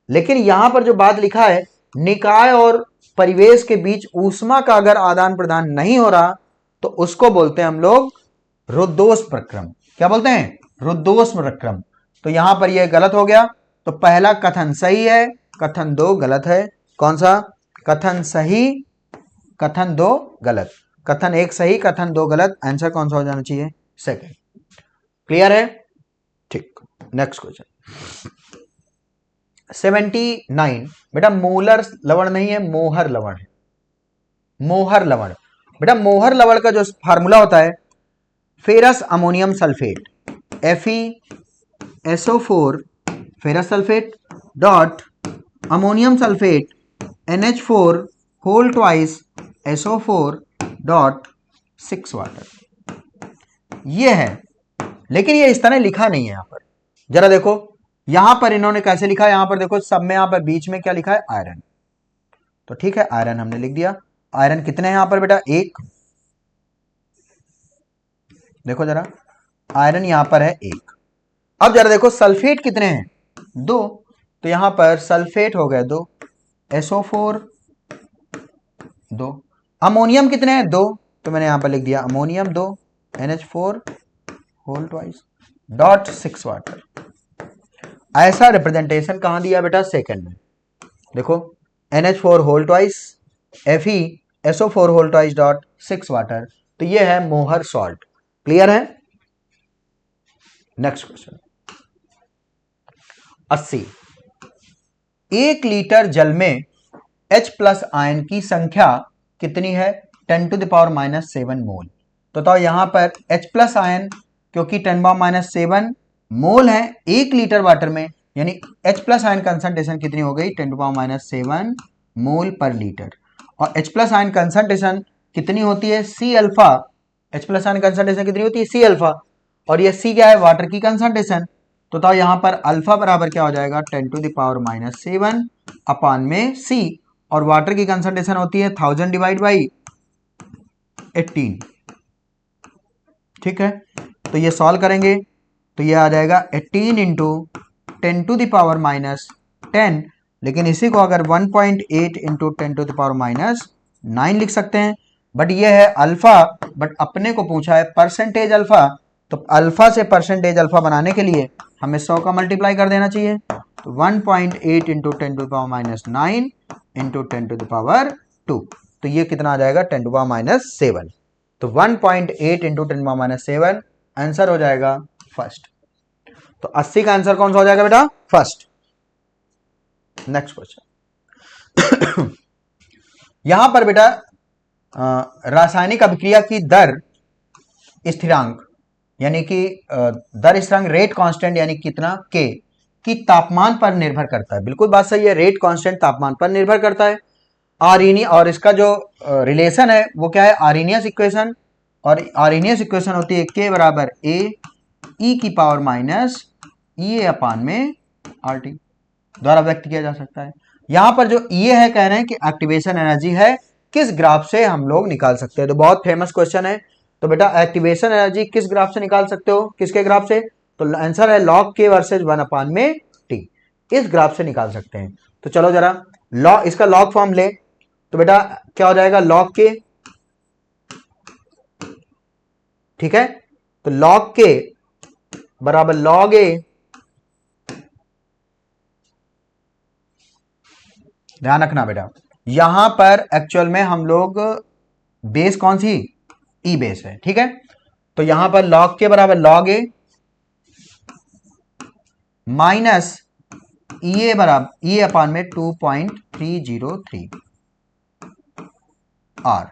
लेकिन यहां पर जो बात लिखा है निकाय और परिवेश के बीच ऊष्मा का अगर आदान प्रदान नहीं हो रहा तो उसको बोलते हैं हम लोग रुद्धोष् प्रक्रम। क्या बोलते हैं? रुद्धोष् प्रक्रम। तो यहां पर यह गलत हो गया, तो पहला कथन सही है, कथन 2 गलत है। कौन सा? कथन सही, कथन 2 गलत। कथन 1 सही, कथन 2 गलत। आंसर कौन सा हो जाना चाहिए? सेकंड। क्लियर है? ठीक। Next question 79। बेटा मोलर लवण नहीं है, मोहर लवण है। मोहर लवण बेटा, मोहर लवण का जो फार्मूला होता है ferrous ammonium sulphate FeSO4 ferrous sulphate dot ammonium sulphate NH4 whole twice SO4 dot 6 water, ये है। लेकिन ये इस तरह लिखा नहीं है यहां पर, जरा देखो यहां पर इन्होंने कैसे लिखा है। यहां पर देखो सब में यहां पर बीच में क्या लिखा है? आयरन। तो ठीक है, आयरन हमने लिख दिया। आयरन कितने हैं यहां पर बेटा? 1। देखो जरा, आयरन यहां पर है 1। अब जरा देखो सल्फेट कितने हैं? 2। तो यहां पर सल्फेट हो गए 2, SO4 2। अमोनियम कितने हैं? 2। तो मैंने यहां पर लिख दिया ammonium 2 NH4 whole twice dot 6 water. ऐसा रिप्रेजेंटेशन कहां दिया बेटा? सेकंड में। देखो NH4 whole twice FeSO4 whole twice dot 6 water, तो ये है मोहर सॉल्ट। क्लियर है? Next question 80। 1 लीटर जल में H+ आयन की संख्या कितनी है? 10⁻⁻7 मोल। तो बताओ यहां पर H+ आयन क्योंकि 10⁻⁻7 मोल है 1 लीटर वाटर में, यानी H+ आयन कंसंट्रेशन कितनी हो गई? 10⁻⁷ मोल पर लीटर। और H+ आयन कंसंट्रेशन कितनी होती है? C alpha. H+ ion concentration कितनी होती है? C alpha. और ये C क्या है? वाटर की कंसंट्रेशन। तो बताओ यहां पर अल्फा बराबर क्या हो जाएगा? 10⁻⁷ अपान में C, और वाटर की कंसंट्रेशन होती है 1000 डिवाइड बाई 18। ठीक है, तो ये सॉल्व करेंगे तो ये आ जाएगा 18 इंटू 10⁻⁻10, लेकिन इसी को अगर 1.8 इंटू 10⁻⁹ लिख सकते हैं। बट ये है अल्फा, बट अपने को पूछा है परसेंटेज अल्फा, तो अल्फा से परसेंटेज अल्फा बनाने के लिए हमें 100 का मल्टीप्लाई कर देना चाहिए। तो 1.8 इंटू 10⁻⁹ इंटू 10⁻², तो ये कितना आ जाएगा? 10⁻⁷। तो 1.8 इंटू 10⁻⁷ आंसर हो जाएगा फर्स्ट। तो 80 का आंसर कौन सा हो जाएगा बेटा? फर्स्ट। नेक्स्ट क्वेश्चन यहां पर बेटा रासायनिक अभिक्रिया की दर स्थिरांक यानी कि दर स्थिरांक रेट कांस्टेंट यानी कितना K की तापमान पर निर्भर करता है। बिल्कुल बात सही है, रेट कांस्टेंट तापमान पर निर्भर करता है। और इसका जो रिलेशन है वो क्या है? Arrhenius equation. और आर्हेनियस इक्वेशन होती है K बराबर A e की power minus E A upon में आर टी द्वारा व्यक्त किया जा सकता है। यहां पर जो ई ए है कह रहे हैं कि एक्टिवेशन एनर्जी है, किस ग्राफ से हम लोग निकाल सकते हैं। तो बहुत फेमस क्वेश्चन है। तो बेटा एक्टिवेशन एनर्जी किस ग्राफ से निकाल सकते हो, किसके ग्राफ से? तो आंसर है लॉग के वर्सेज 1 अपान में टी, इस ग्राफ से निकाल सकते हैं। तो चलो जरा लॉग, इसका लॉग फॉर्म ले तो बेटा क्या हो जाएगा, लॉग के, ठीक है। तो लॉग के बराबर लॉग ए, ध्यान रखना बेटा यहां पर एक्चुअल में हम लोग बेस कौन सी, ई बेस है, ठीक है। तो यहां पर लॉग के बराबर लॉग ए माइनस ई ए बराबर ई अपान में 2.303 आर,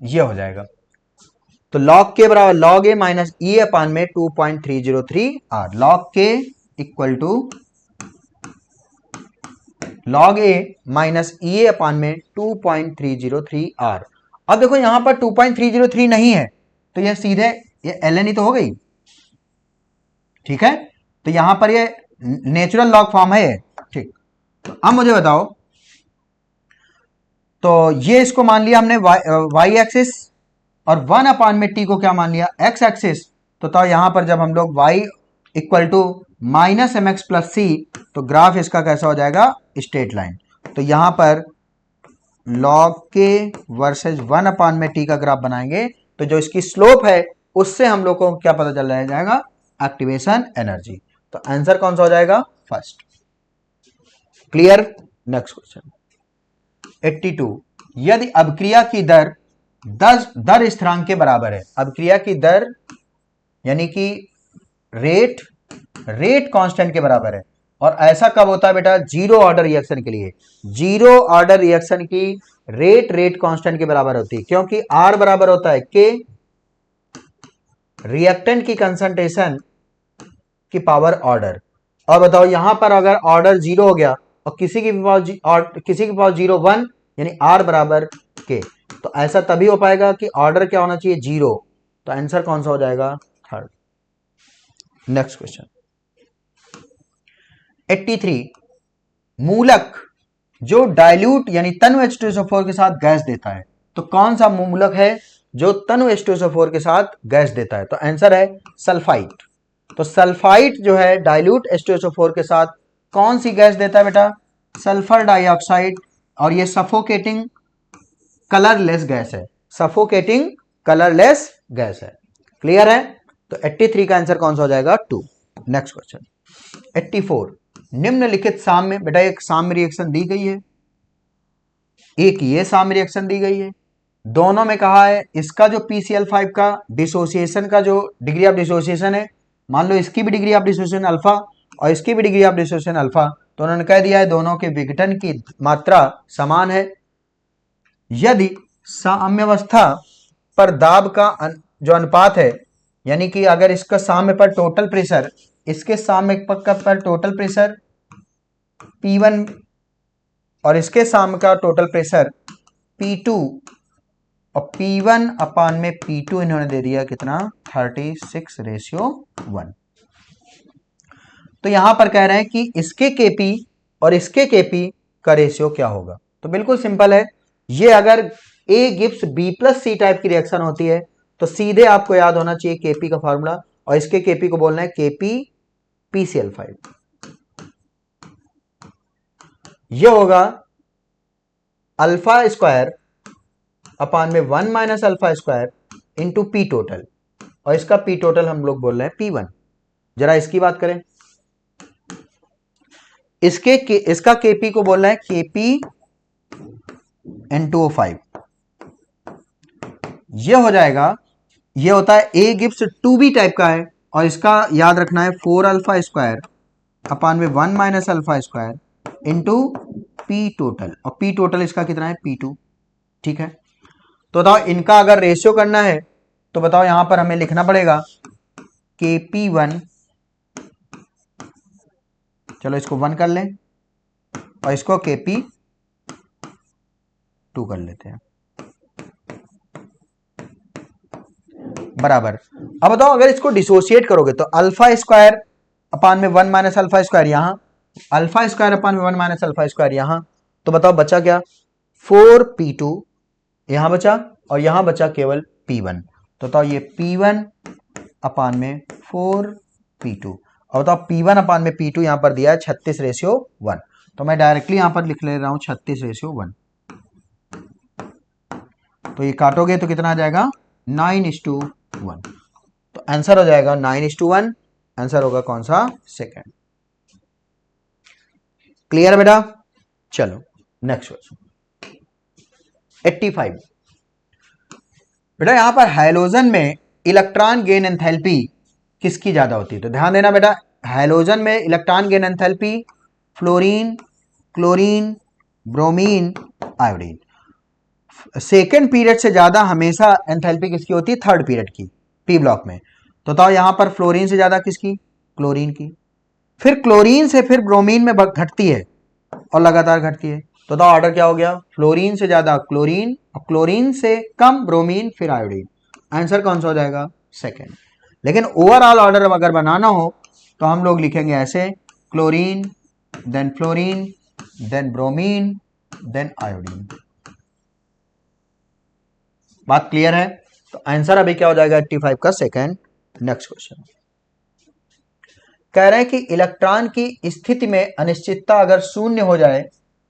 ये हो जाएगा। तो लॉग के बराबर log A minus E upon में 2.303 आर, लॉग के equal to log A minus E A upon में 2.303 आर। अब देखो यहां पर 2.303 नहीं है तो यह सीधे ये ln ही तो हो गई, ठीक है। तो यहां पर ये नेचुरल लॉग फॉर्म है ये, ठीक। तो अब मुझे बताओ, तो ये इसको मान लिया हमने वाई एक्सिस और 1 अपान में टी को क्या मान लिया, एक्स एक्सिस। तो यहां पर जब हम लोग y equal to minus M X plus C, तो ग्राफ इसका कैसा हो जाएगा, स्ट्रेट लाइन। तो यहां पर लॉग के वर्सेज 1 अपान में टी का ग्राफ बनाएंगे तो जो इसकी स्लोप है उससे हम लोग को क्या पता चल जाएगा, एक्टिवेशन एनर्जी। तो आंसर कौन सा हो जाएगा, फर्स्ट। क्लियर। नेक्स्ट क्वेश्चन 82, यदि अभिक्रिया की दर 10 दर स्थिरांक के बराबर है, अभिक्रिया की दर यानी कि रेट कांस्टेंट के बराबर है, और ऐसा कब होता है बेटा, जीरो ऑर्डर रिएक्शन के लिए। जीरो ऑर्डर रिएक्शन की रेट कांस्टेंट के बराबर होती है, क्योंकि आर बराबर होता है के रिएक्टेंट की कंसंट्रेशन की पावर ऑर्डर। और बताओ यहां पर अगर ऑर्डर जीरो हो गया और किसी की पावर 0 1 यानी आर बराबर के, तो ऐसा तभी हो पाएगा कि ऑर्डर क्या होना चाहिए, जीरो। तो आंसर कौन सा हो जाएगा, थर्ड। नेक्स्ट क्वेश्चन 83, मूलक जो डाइल्यूट यानी तनु H2SO4 के साथ गैस देता है, तो कौन सा मूलक है जो तनु H2SO4 के साथ गैस देता है? तो आंसर है सल्फाइट। तो सल्फाइट जो है डाइल्यूट H2SO4 के साथ कौन सी गैस देता है बेटा, सल्फर डाइऑक्साइड, और ये सफोकेटिंग कलरलेस गैस है, सफोकेटिंग कलरलेस गैस है। क्लियर है। तो 83 का आंसर कौन सा हो जाएगा, 2। नेक्स्ट क्वेश्चन 84, निम्नलिखित साम्य, बेटा एक साम्य रिएक्शन दी गई है, एक ये साम्य रिएक्शन दी गई है, दोनों में कहा है इसका जो PCl5 का डिसोसिएशन का जो डिग्री ऑफ डिसोसिएशन है, मान लो इसकी भी डिग्री ऑफ डिसोसिएशन अल्फा और इसकी भी डिग्री ऑफ डिसोसिएशन अल्फा, तो उन्होंने कह दिया है दोनों के विघटन की मात्रा समान है। यदि साम्यावस्था पर दाब का जो अनुपात है, यानी कि अगर इसका साम्य पर टोटल प्रेशर, इसके साम्य पर टोटल प्रेशर P1 और इसके साम्य का टोटल प्रेशर P2, और P1 अपान में P2 इन्होंने दे दिया कितना, 36:1। तो यहां पर कह रहे हैं कि इसके Kp और इसके Kp का रेशियो क्या होगा। तो बिल्कुल सिंपल है, ये अगर A gives B plus C type की रिएक्शन होती है तो सीधे आपको याद होना चाहिए Kp का फॉर्मूला, और इसके Kp को बोलना है Kp PCl5। ये होगा अल्फा स्क्वायर अपान में 1 minus alpha square into P total, और इसका पी टोटल हम लोग बोल रहे हैं P1। जरा इसकी बात करें, इसका Kp को बोल रहे हैं Kp N2O5। ये हो जाएगा, ये होता है A गिव्स 2B टाइप का है, और इसका याद रखना है 4 अल्फा स्क्वायर अपान में 1 minus alpha square into P total, और पी टोटल इसका कितना है, P2। ठीक है। तो बताओ इनका अगर रेशियो करना है तो बताओ यहां पर हमें लिखना पड़ेगा Kp1, चलो इसको 1 कर लें और इसको Kp2 कर लेते हैं। बराबर। अब बताओ अगर इसको डिसोशिएट करोगे तो अल्फा स्क्वायर अपान में 1 माइनस अल्फा स्क्वायर यहां, अल्फा स्क्वायर अपान में 1 माइनस अल्फा स्क्वायर यहां, तो बताओ बचा क्या, 4p2 यहां बचा और यहां बचा केवल p1। तो बताओ ये p1 अपान में 4p2 और बताओ p1 अपान में p2 यहां पर दिया है 36:1। तो मैं डायरेक्टली यहां पर लिख ले रहा हूं 36:1। तो ये काटोगे तो कितना आ जाएगा 9:1। तो आंसर हो जाएगा 9:1। आंसर होगा कौन सा, सेकंड। क्लियर बेटा। चलो नेक्स्ट क्वेश्चन 85। बेटा यहां पर हैलोजन में इलेक्ट्रॉन गेन एंथैल्पी किसकी ज्यादा होती है, तो ध्यान देना बेटा, हैलोजन में electron gain enthalpy fluorine, chlorine, bromine, iodine. Second period से ज्यादा हमेशा एंथैल्पी किसकी होती है, थर्ड पीरियड की, पी ब्लॉक में। तो बताओ यहां पर फ्लोरीन से ज्यादा किसकी, क्लोरीन की, फिर क्लोरीन से फिर ब्रोमीन में घटती है और लगातार घटती है। तो बताओ ऑर्डर क्या हो गया, फ्लोरीन से ज्यादा क्लोरीन और क्लोरीन से कम ब्रोमीन फिर आयोडीन। आंसर कौन सा हो जाएगा, सेकेंड। लेकिन ओवरऑल ऑर्डर अगर बनाना हो तो हम लोग लिखेंगे ऐसे, chlorine then fluorine then bromine then iodine. बात क्लियर है। तो आंसर अभी क्या हो जाएगा 85 का सेकेंड। नेक्स्ट क्वेश्चन कह रहे हैं कि इलेक्ट्रॉन की स्थिति में अनिश्चितता अगर शून्य हो जाए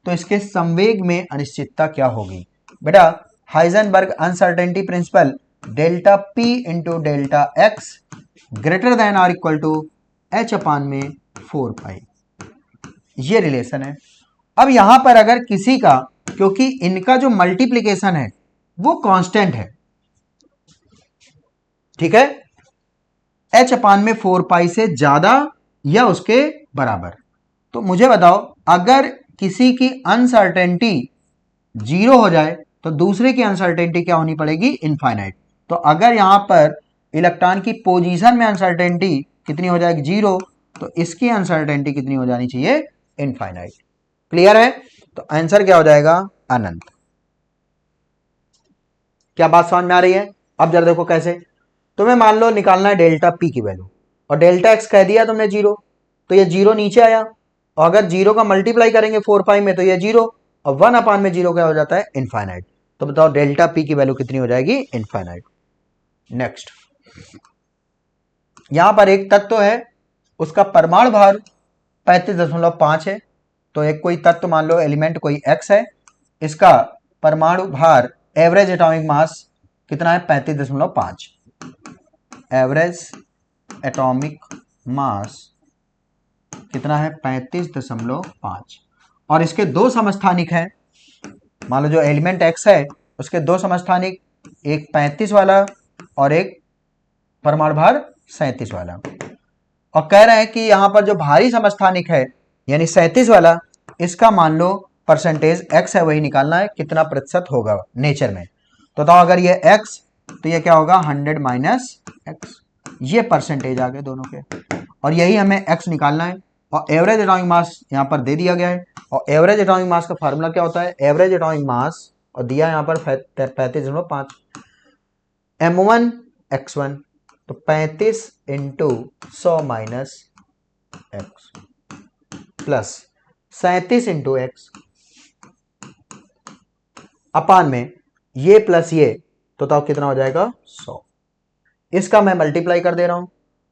तो इसके संवेग में अनिश्चितता क्या होगी। बेटा Heisenberg uncertainty principle delta P into delta x greater than और इक्वल टू H अपान में 4 पाई, ये रिलेशन है। अब यहां पर अगर किसी का, क्योंकि इनका जो मल्टीप्लीकेशन है वो कांस्टेंट है, ठीक है, H अपान में 4 पाई से ज्यादा या उसके बराबर। तो मुझे बताओ अगर किसी की अनसर्टेनिटी 0 हो जाए तो दूसरे की अनसर्टेनिटी क्या होनी पड़ेगी, इनफाइनाइट। तो अगर यहां पर इलेक्ट्रॉन की पोजीशन में अनसर्टेनिटी कितनी हो जाएगी 0, तो इसकी अनसर्टेनिटी कितनी हो जानी चाहिए, इनफाइनाइट। क्लियर है। तो आंसर क्या हो जाएगा, अनंत। क्या बात समझ में आ रही है। अब जरा देखो कैसे, तुम्हें मान लो निकालना है डेल्टा P की वैल्यू और डेल्टा एक्स कह दिया तुमने 0, तो ये 0 नीचे आया और अगर 0 का मल्टीप्लाई करेंगे 4 पाई में तो ये 0 और 1 अपान में 0 क्या हो जाता है, इनफाइनाइट। तो बताओ डेल्टा P की वैल्यू कितनी हो जाएगी, इनफाइनाइट। नेक्स्ट यहां पर एक तत्व है, उसका परमाणु भार 35.5 है। तो एक कोई तत्व मान लो एलिमेंट कोई X है, इसका परमाणु भार एवरेज एटॉमिक मास कितना है, 35.5। एवरेज एटॉमिक मास कितना है, 35.5। और इसके दो समस्थानिक हैं, मान लो जो एलिमेंट X है उसके दो समस्थानिक, एक 35 वाला और एक परमाणु भार 37 वाला। और कह रहे हैं कि यहां पर जो भारी समस्थानिक है यानी 37 वाला, इसका मान लो परसेंटेज X है वही निकालना है, कितना प्रतिशत होगा नेचर में। तो बताओ अगर ये X तो ये क्या होगा 100 माइनस एक्स, ये परसेंटेज आ गए दोनों के, और यही हमें X निकालना है। और एवरेज एटॉमिक मास यहाँ पर दे दिया गया है, और एवरेज एटॉमिक मास का फार्मूला क्या होता है, एवरेज एटॉमिक मास और दिया यहाँ पर 35.5 M1 X1, तो 35 into 100 minus X plus 37 into X upon में ये प्लस ये, तो बताओ कितना हो जाएगा 100। इसका मैं मल्टीप्लाई कर दे रहा हूं,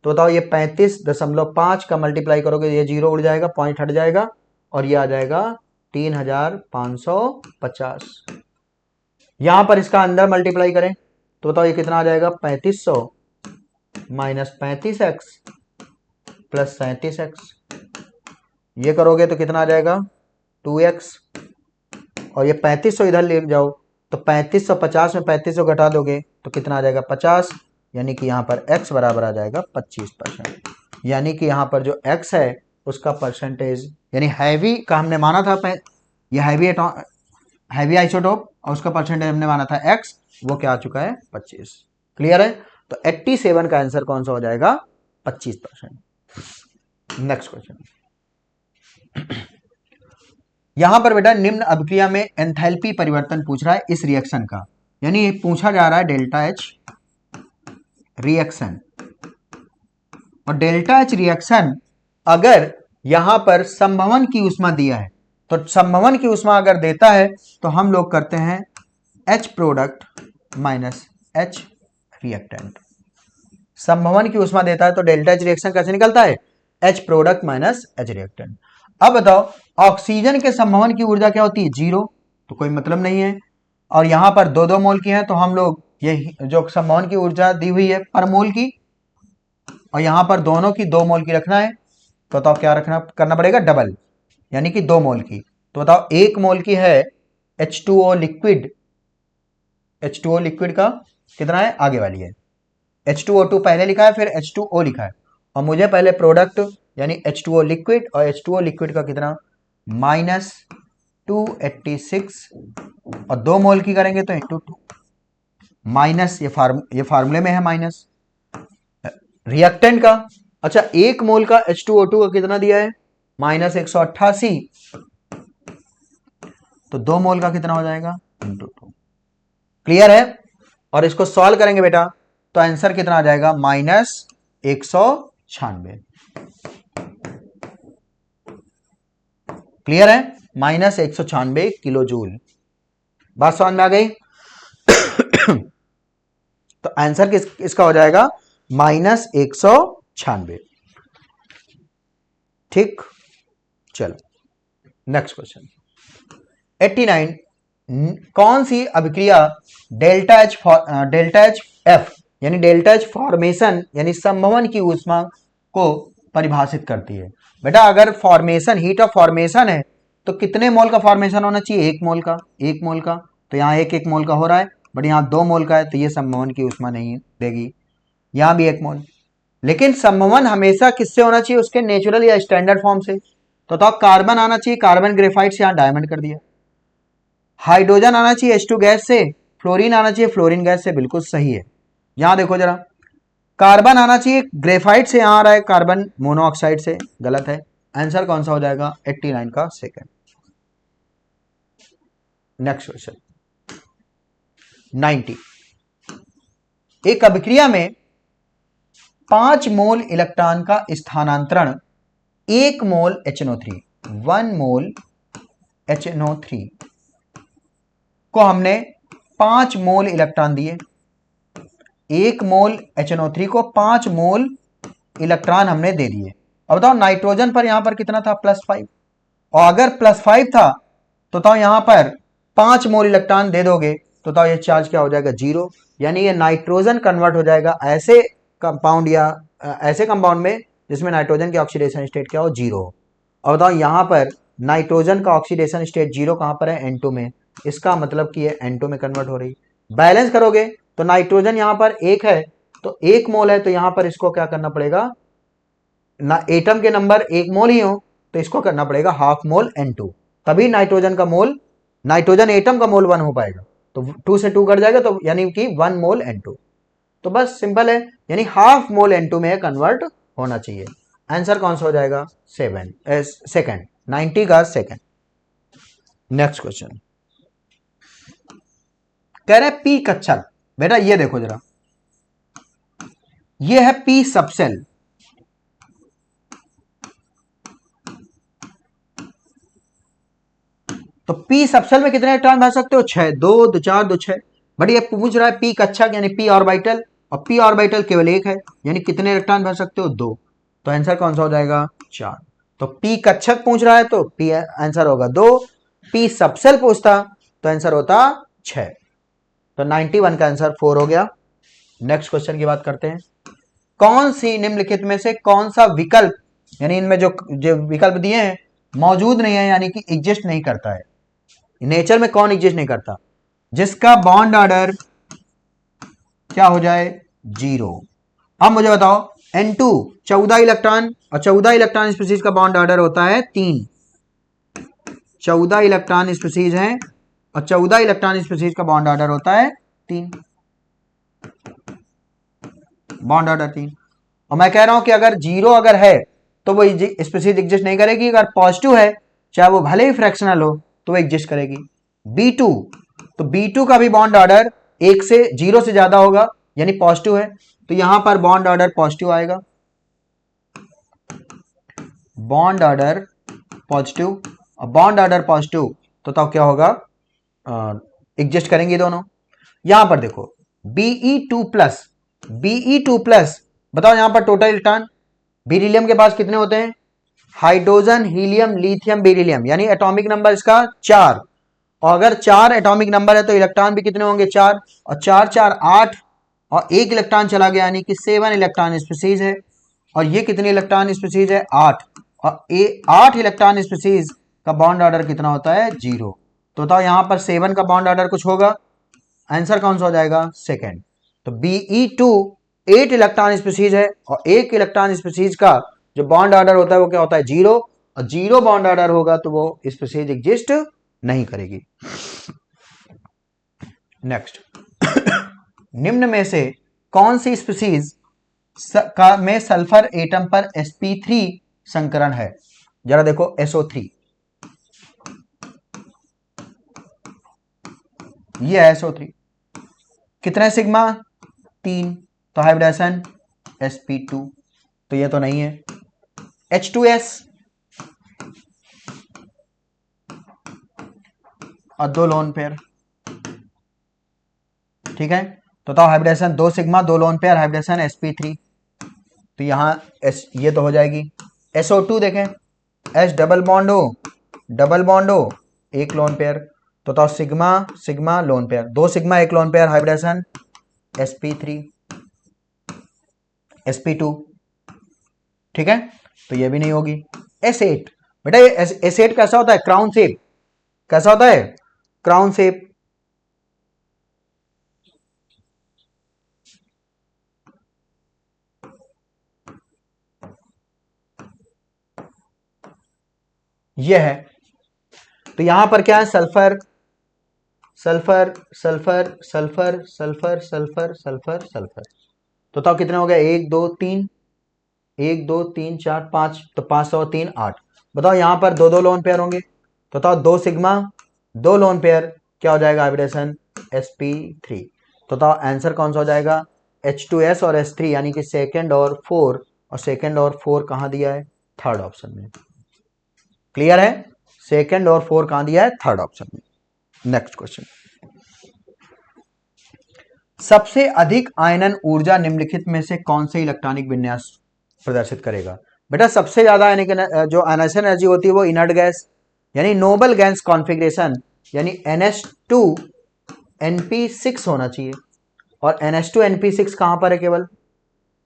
तो बताओ ये 35.5 का मल्टीप्लाई करोगे ये 0 उड़ जाएगा, पॉइंट हट जाएगा और ये आ जाएगा 3550। यहां पर इसका अंदर मल्टीप्लाई करें तो बताओ ये कितना आ जाएगा 3500 माइनस 35x प्लस 37x। ये करोगे तो कितना आ जाएगा 2x, और ये 3500 इधर ले जाओ तो 3550 में 3500 घटा दोगे तो कितना आ जाएगा 50, यानी कि यहाँ पर x बराबर आ जाएगा 25%। यानी कि यहाँ पर जो x है उसका परसेंटेज, यानी हैवी का हमने माना था, ये हैवी आइसोटोप और उसका परसेंटेज हमने माना था x, वो क्या आ चुका है 25। क्लियर है। तो 87 का आंसर कौन सा हो जाएगा 25%। नेक्स्ट क्वेश्चन यहां पर बेटा निम्न अभिक्रिया में एंथैल्पी परिवर्तन पूछ रहा है इस रिएक्शन का, यानी पूछा जा रहा है डेल्टा H रिएक्शन, और डेल्टा एच रिएक्शन अगर यहां पर संभवन की ऊष्मा दिया है, तो संभवन की ऊष्मा अगर देता है तो हम लोग करते हैं H product minus H reactant. संभवन की ऊष्मा देता है तो डेल्टा एच रिएक्शन कैसे निकलता है? H product minus H reactant. अब बताओ ऑक्सीजन के संभवन की ऊर्जा क्या होती है? 0, तो कोई मतलब नहीं है। और यहां पर 2-2 मोल की है, तो हम लोग ये जो संभवन की ऊर्जा दी हुई है पर मोल की, और यहां पर दोनों की 2 मोल की रखना है, तो बताओ क्या करना पड़ेगा? डबल, यानी कि 2 मोल की। तो बताओ 1 मोल की है H2O लिक्विड, H2O लिक्विड का कितना है? आगे वाली है। H2O2 पहले लिखा है, फिर H2O लिखा है, और मुझे पहले प्रोडक्ट यानी H2O लिक्विड, और H2O लिक्विड का कितना? -286, और 2 मोल की करेंगे तो इंटू 2 माइनस, ये फार्मूले में है माइनस रिएक्टेंट का। अच्छा 1 मोल का H2O2 का कितना दिया है? -188, तो 2 मोल का कितना हो जाएगा? इंटू 2। क्लियर है? और इसको सॉल्व करेंगे बेटा तो आंसर कितना आ जाएगा? -196। क्लियर है? -196 किलो जूल। बात समझ में आ गई? तो आंसर इसका हो जाएगा -196। ठीक, चलो नेक्स्ट क्वेश्चन 89। कौन सी अभिक्रिया डेल्टा एच एफ यानी डेल्टा एच फॉर्मेशन यानी संभवन की ऊष्मा को परिभाषित करती है? बेटा अगर फॉर्मेशन, हीट ऑफ फॉर्मेशन है तो कितने मोल का फॉर्मेशन होना चाहिए? 1 मोल का। 1 मोल का, तो यहाँ 1 मोल का हो रहा है, बट यहाँ 2 मोल का है, तो ये संभवन की ऊष्मा नहीं देगी। यहाँ भी 1 मोल, लेकिन संभवन हमेशा किससे होना चाहिए? उसके नेचुरल या स्टैंडर्ड फॉर्म से। तो कार्बन आना चाहिए, कार्बन ग्रेफाइट से यहाँ डायमंड कर दिया। हाइड्रोजन आना चाहिए H2 गैस से, फ्लोरीन आना चाहिए फ्लोरीन गैस से, बिल्कुल सही है। यहां देखो जरा, कार्बन आना चाहिए ग्रेफाइट से, यहां आ रहा है कार्बन मोनोऑक्साइड से, गलत है। आंसर कौन सा हो जाएगा? 89 का सेकंड। Next question 90। एक अभिक्रिया में 5 मोल इलेक्ट्रॉन का स्थानांतरण 1 मोल HNO3, 1 मोल HNO3 को हमने 5 मोल इलेक्ट्रॉन दिए। 1 मोल HNO3 को 5 मोल इलेक्ट्रॉन हमने दे दिए। अब बताओ नाइट्रोजन पर यहां पर कितना था? +5, और अगर +5 था तो बताओ यहां पर 5 मोल इलेक्ट्रॉन दे दोगे तो बताओ ये चार्ज क्या हो जाएगा? 0, यानी ये नाइट्रोजन कन्वर्ट हो जाएगा ऐसे कंपाउंड या ऐसे कंपाउंड में जिसमें नाइट्रोजन की ऑक्सीडेशन स्टेट क्या हो? 0 हो। और बताओ यहां पर नाइट्रोजन का ऑक्सीडेशन स्टेट 0 कहां पर है? N2 में। इसका मतलब कि ये N2 में कन्वर्ट हो रही। बैलेंस करोगे तो नाइट्रोजन यहां पर 1 है, तो 1 मोल है, तो यहां पर इसको क्या करना पड़ेगा? ना एटम के नंबर 1 मोल ही हो तो इसको करना पड़ेगा हाफ मोल N2, तभी नाइट्रोजन का मोल, नाइट्रोजन एटम का मोल 1 हो पाएगा। तो 2 से 2 कट जाएगा, तो यानी कि 1 मोल N2। तो बस सिंपल है, यानी हाफ मोल N2 में कन्वर्ट होना चाहिए। आंसर कौन सा हो जाएगा? सेकंड, 90 का सेकंड। नेक्स्ट क्वेश्चन कह रहे पी कक्षक। बेटा ये देखो जरा, ये है पी सबसेल, तो पी सबसेल में कितने इलेक्ट्रॉन भर सकते हो? 6, 2 2 4 2 6। बट ये पूछ रहा है पी कक्षक यानी पी ऑर्बिटल, और पी ऑर्बिटल केवल 1 है, यानी कितने इलेक्ट्रॉन भर सकते हो? 2। तो आंसर कौन सा हो जाएगा? 4। तो पी कक्षक पूछ रहा है तो पी आंसर होगा 2, पी सबसेल पूछता तो आंसर होता 6। तो 91 का आंसर 4 हो गया। नेक्स्ट क्वेश्चन की बात करते हैं। कौन सी निम्नलिखित में से कौन सा विकल्प, यानी इनमें जो विकल्प दिए हैं मौजूद नहीं है, यानी कि एग्जिस्ट नहीं करता है? नेचर में कौन एग्जिस्ट नहीं करता? जिसका बॉन्ड ऑर्डर क्या हो जाए? 0। अब मुझे बताओ N2 14 इलेक्ट्रॉन, और 14 इलेक्ट्रॉन स्पीशीज का बॉन्ड ऑर्डर होता है 3। 14 इलेक्ट्रॉन स्पीशीज हैं, और 14 इलेक्ट्रॉन स्पीशीज का बॉन्ड ऑर्डर होता है 3, बॉन्ड ऑर्डर 3। और मैं कह रहा हूं कि अगर 0 अगर है तो वो स्पीशीज एग्जिस्ट नहीं करेगी, अगर पॉजिटिव है चाहे वो भले ही फ्रैक्शनल हो तो वो एग्जिस्ट करेगी। B2, तो B2 का भी बॉन्ड ऑर्डर 1 से 0 से ज्यादा होगा, यानी पॉजिटिव है, तो यहां पर बॉन्ड ऑर्डर पॉजिटिव आएगा, बॉन्ड ऑर्डर पॉजिटिव। और बॉन्ड ऑर्डर पॉजिटिव तो क्या होगा, एग्जिस्ट करेंगे दोनों। यहां पर देखो Be2 प्लस, Be2 प्लस, बताओ यहां पर टोटल इलेक्ट्रॉन बेरिलियम के पास कितने होते हैं, हाइड्रोजन, हीलियम, लिथियम, बेरिलियम, यानी एटॉमिक नंबर इसका 4। और अगर 4 एटॉमिक नंबर है तो इलेक्ट्रॉन भी कितने होंगे, 4, और 4 4 8, और एक इलेक्ट्रॉन चला गया, यानी कि 7 इलेक्ट्रॉन स्पीसीज है। और ये कितने इलेक्ट्रॉन स्पीसीज है, 8, और 8 इलेक्ट्रॉन स्पीसीज का बॉन्ड ऑर्डर कितना होता है, 0। तो बताओ यहां पर 7 का बॉन्ड ऑर्डर कुछ होगा, आंसर कौन सा हो जाएगा, सेकेंड। तो Be2 8 इलेक्ट्रॉन स्पीसीज है, और एक इलेक्ट्रॉन स्पीसीज का जो बॉन्ड ऑर्डर होता है वो क्या होता है, 0, और 0 बॉन्ड ऑर्डर होगा तो वो स्पीसीज एग्जिस्ट नहीं करेगी। नेक्स्ट निम्न में से कौन सी स्पीसीज में सल्फर एटम पर sp3 संकरण है, जरा देखो SO3, ये है SO3, कितने सिग्मा, 3, तो हाइब्रिडेशन sp2, तो ये तो नहीं है। H2S और 2 लोन पेयर, ठीक है, तो hybridisation 2 sigma 2 lone pair, hybridisation sp3, तो यहां ये तो हो जाएगी। SO2 देखें, H डबल बॉन्ड O, एक लोन पेयर, तो sigma sigma lone pair, 2 sigma 1 lone pair, hybridisation sp3 sp2, ठीक है, तो ये भी नहीं होगी। S8, बेटा ये S8 कैसा होता है, क्राउन शेप, कैसा होता है, क्राउन शेप। ये है, तो यहां पर क्या है, sulphur sulphur sulphur sulphur sulphur sulphur sulphur sulphur, तो कितने हो गए, 1 2 3, 1 2 3 4 5, तो 5 और 3 8। बताओ यहां पर 2 2 लोन पेयर होंगे, तो 2 सिग्मा 2 लोन पेयर, क्या हो जाएगा, हाइब्रिडेशन sp3, तो आंसर कौन सा हो जाएगा, H2S और S3, यानी कि सेकंड और 4, और सेकंड और 4 कहां दिया है, थर्ड ऑप्शन में। क्लियर है, सेकंड और 4 कहां दिया है, थर्ड ऑप्शन में। नेक्स्ट क्वेश्चन, सबसे अधिक आयनन ऊर्जा निम्नलिखित में से कौन से इलेक्ट्रॉनिक विन्यास प्रदर्शित करेगा, बेटा सबसे ज्यादा जो आयनाइजेशन एनर्जी होती है वो इनर्ट गैस, यानी नोबल गैस कॉन्फ़िगरेशन, यानी NH2NP6 होना चाहिए, और NH2NP6 कहां पर है, केवल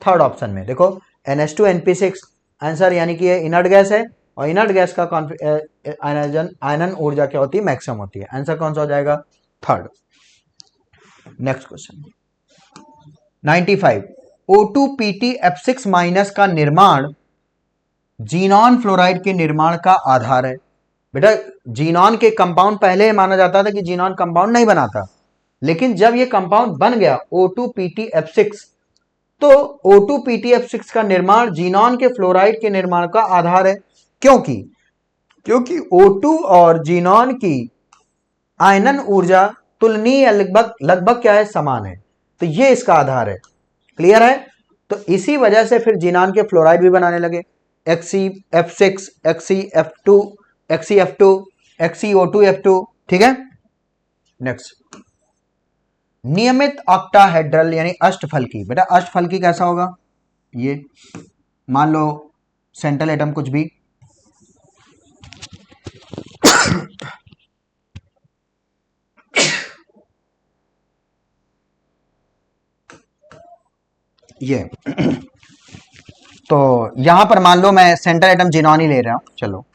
थर्ड ऑप्शन में। देखो NH2NP6 आंसर, यानी कि ये इनर्ट गैस है, और इनर्ट गैस का आयनन ऊर्जा क्या होती है, मैक्सिमम होती है। आंसर कौन सा हो जाएगा, third. Next question 95, O2PtF6 minus का निर्माण जीनॉन फ्लोराइड के निर्माण का आधार है। बेटा जीनॉन के कंपाउंड पहले माना जाता था कि जीनॉन कंपाउंड नहीं बनाता, लेकिन जब ये कंपाउंड बन गया O2PtF6, तो O2PtF6 का निर्माण जीनॉन के फ्लोराइड के निर्माण का आधार है। क्योंकि O2 और जीनॉन की आयनन ऊर्जा तुलनीय, लगभग क्या है, समान है, तो ये इसका आधार है। क्लियर है, तो इसी वजह से फिर जीनॉन के फ्लोराइड भी बनाने लगे, XeF6, XeF2, XeF2, XeO2F2, ठीक है। नेक्स्ट, नियमित ऑक्टाहेड्रल यानी अष्टफलकी, बेटा अष्टफलकी कैसा होगा, ये मान लो सेंट्रल एटम कुछ भी, ये तो यहां पर मान लो मैं सेंट्रल एटम जीनॉन ही ले रहा हूं, चलो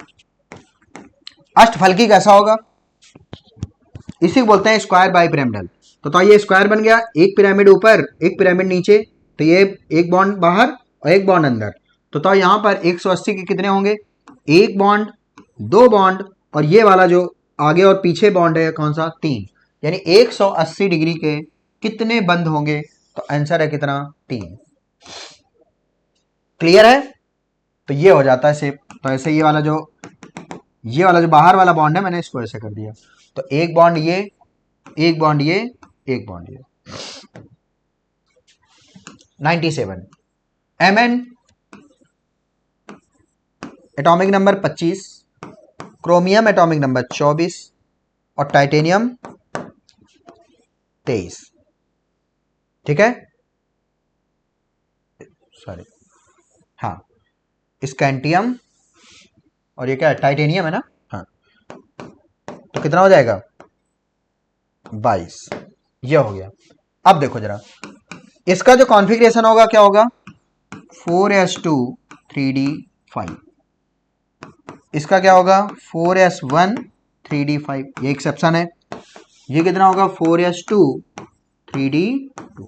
अष्टफलकी कैसा होगा, इसी को बोलते हैं स्क्वायर बाई पिरामिडल। तो ये स्क्वायर बन गया, एक पिरामिड ऊपर एक पिरामिड नीचे, तो ये एक बॉन्ड बाहर और एक बॉन्ड अंदर, तो यहां पर 180 के कितने होंगे, एक बॉन्ड, 2 बॉन्ड, और ये वाला जो आगे और पीछे बॉन्ड है कौन सा, 3, यानी 180 डिग्री के कितने बंद होंगे, तो आंसर है कितना, 3। क्लियर है, तो ये हो जाता है शेप। तो ऐसे ये वाला जो बाहर वाला बॉन्ड है मैंने इसको ऐसे कर दिया, तो एक बॉन्ड ये, एक बॉन्ड ये, एक बॉन्ड ये। 97, Mn atomic number 25, chromium atomic number 24 और टाइटेनियम 23। ठीक है, सॉरी, हाँ, स्कैंटियम और ये क्या है, टाइटेनियम है ना, हाँ। तो कितना हो जाएगा 22, ये हो गया। अब देखो जरा इसका जो कॉन्फ़िगरेशन होगा क्या होगा, 4s2 3d5, इसका क्या होगा 4s1 3d5, ये एक्सेप्शन है। ये कितना होगा 4s2 3d2।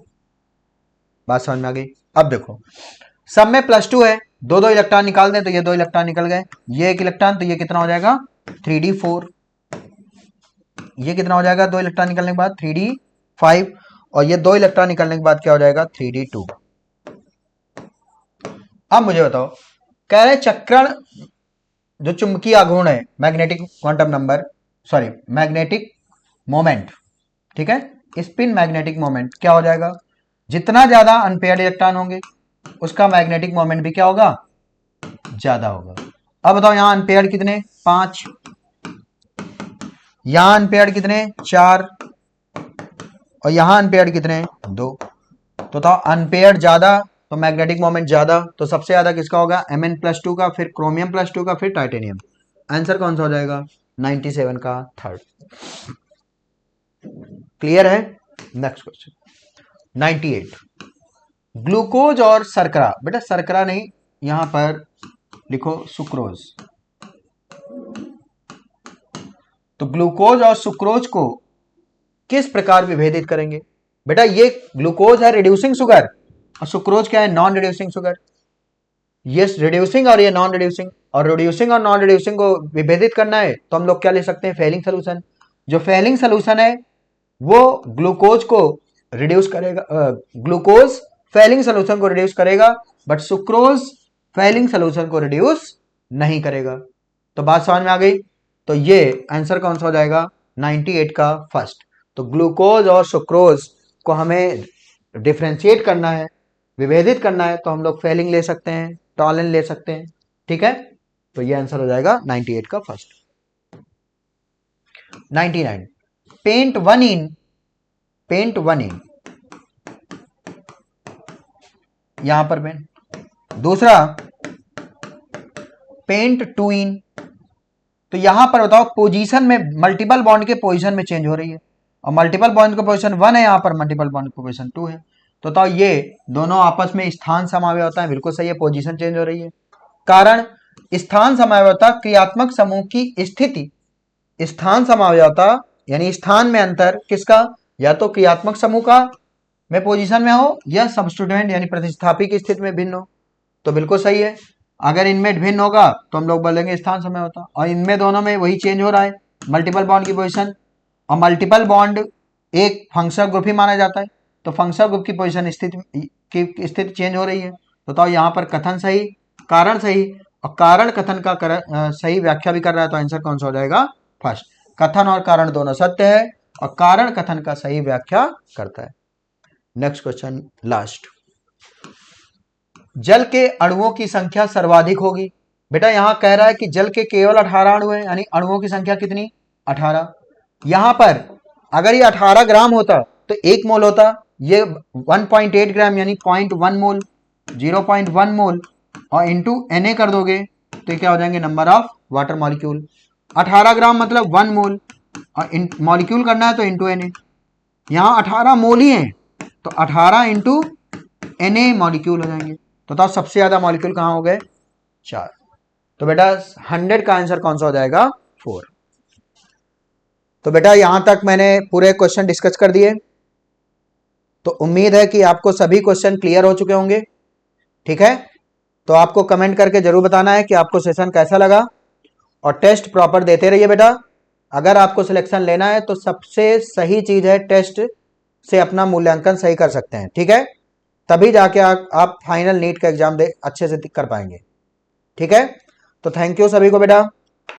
बात समझ में आ गई। अब देखो सब में +2 है, दो दो इलेक्ट्रॉन निकाल दें तो ये 2 इलेक्ट्रॉन निकल गए, ये 1 इलेक्ट्रॉन, तो ये कितना हो जाएगा 3d4, ये कितना हो जाएगा 2 इलेक्ट्रॉन निकलने के बाद 3d5, और ये 2 इलेक्ट्रॉन निकलने के बाद क्या हो जाएगा 3d2। अब मुझे बताओ, कह रहे चक्रण जो चुंबकीय आघूर्ण है, magnetic quantum number, sorry magnetic moment, ठीक है, स्पिन मैग्नेटिक मोमेंट क्या हो जाएगा, जितना ज्यादा अनपेयर्ड इलेक्ट्रॉन होंगे उसका मैग्नेटिक मोमेंट भी क्या होगा, ज्यादा होगा। अब बताओ यहां अनपेयर्ड कितने, 5, यहां अनपेयर्ड कितने, 4, और यहां अनपेयर्ड कितने, 2। तो था अनपेयर्ड ज्यादा तो मैग्नेटिक मोमेंट ज्यादा, तो सबसे ज्यादा किसका होगा, Mn+2 का, फिर क्रोमियम +2 का, फिर टाइटेनियम। आंसर कौन सा हो जाएगा 97 का थर्ड। क्लियर है। नेक्स्ट क्वेश्चन 98, ग्लूकोज और शर्करा, बेटा शर्करा नहीं, यहां पर लिखो सुक्रोज। तो ग्लूकोज और सुक्रोज को किस प्रकार विभेदित करेंगे, बेटा ये ग्लूकोज है रिड्यूसिंग शुगर और सुक्रोज क्या है, नॉन रिड्यूसिंग शुगर। ये रिड्यूसिंग और ये नॉन रिड्यूसिंग, और रिड्यूसिंग और नॉन रिड्यूसिंग को विभेदित करना है तो हम लोग क्या ले सकते हैं, फेलिंग सोल्यूशन। जो फेलिंग सोल्यूशन है वो ग्लूकोज को रिड्यूस करेगा, ग्लूकोज फेलिंग सोल्यूशन को रिड्यूस करेगा, बट सुक्रोज फेलिंग सोल्यूशन को रिड्यूस नहीं करेगा। तो बात समझ में आ गई। तो ये आंसर कौन सा हो जाएगा 98 का फर्स्ट। तो ग्लूकोज और सुक्रोज को हमें डिफ्रेंशिएट करना है, विभेदित करना है, तो हम लोग फेलिंग ले सकते हैं, टॉलन ले सकते हैं, ठीक है। तो ये आंसर हो जाएगा 98 का फर्स्ट। 99, पेंट वन इन यहां पर पेंट, दूसरा पेंट 2 इन। तो यहां पर बताओ पोजीशन में, मल्टीपल बॉन्ड के पोजीशन में चेंज हो रही है, और मल्टीपल बॉन्ड का पोजीशन 1 है, यहां पर मल्टीपल बॉन्ड का पोजीशन 2 है। तो बताओ ये दोनों आपस में स्थान समावयवता है, बिल्कुल सही है, पोजीशन चेंज हो रही है। कारण स्थान समावयवता क्रियात्मक समूह की स्थिति, स्थान समावयवता यानी स्थान में अंतर किसका, या तो क्रियात्मक समूह का में पोजीशन में हो या सबस्टिट्यूएंट यानी प्रतिस्थापी की स्थिति में भिन्न हो। तो बिल्कुल सही है, अगर इनमें भिन्न होगा तो हम लोग बोलेंगे स्थान समय होता, और इनमें दोनों में वही चेंज हो रहा है, मल्टीपल बॉन्ड की पोजीशन, और मल्टीपल बॉन्ड एक फंक्शनल ग्रुप ही माना जाता है, तो फंक्शनल ग्रुप की पोजीशन स्थिति चेंज हो रही है। तो बताओ यहाँ पर कथन सही, कारण सही, और कारण कथन का सही व्याख्या भी कर रहा है, तो आंसर कौन सा हो जाएगा फर्स्ट। कथन और कारण दोनों सत्य है, और कारण कथन का सही व्याख्या करता है। नेक्स्ट क्वेश्चन लास्ट, जल के अणुओं की संख्या सर्वाधिक होगी। बेटा यहां कह रहा है कि जल के केवल 18 अणु हैं, यानी अणुओं की संख्या कितनी 18। यहां पर अगर ये 18 ग्राम होता तो 1 मोल होता, ये 1.8 ग्राम यानी 0.1 मोल, 0.1 मोल, और इंटू Na कर दोगे तो क्या हो जाएंगे नंबर ऑफ वाटर मॉलिक्यूल। 18 ग्राम मतलब 1 मोल, और मॉलिक्यूल करना है तो इंटू Na। यहां 18 मोल ही है तो 18 इंटू Na मॉलिक्यूल हो जाएंगे। तो बताओ सबसे ज्यादा मॉलिक्यूल कहां हो गए 4। तो बेटा 100 का आंसर कौन सा हो जाएगा 4। तो बेटा यहां तक मैंने पूरे क्वेश्चन डिस्कस कर दिए, तो उम्मीद है कि आपको सभी क्वेश्चन क्लियर हो चुके होंगे, ठीक है। तो आपको कमेंट करके जरूर बताना है कि आपको सेशन कैसा लगा, और टेस्ट प्रॉपर देते रहिए बेटा। अगर आपको सिलेक्शन लेना है तो सबसे सही चीज है टेस्ट से अपना मूल्यांकन सही कर सकते हैं, ठीक है, तभी जाके आप फाइनल नीट का एग्जाम दे अच्छे से कर पाएंगे, ठीक है। तो थैंक यू सभी को बेटा।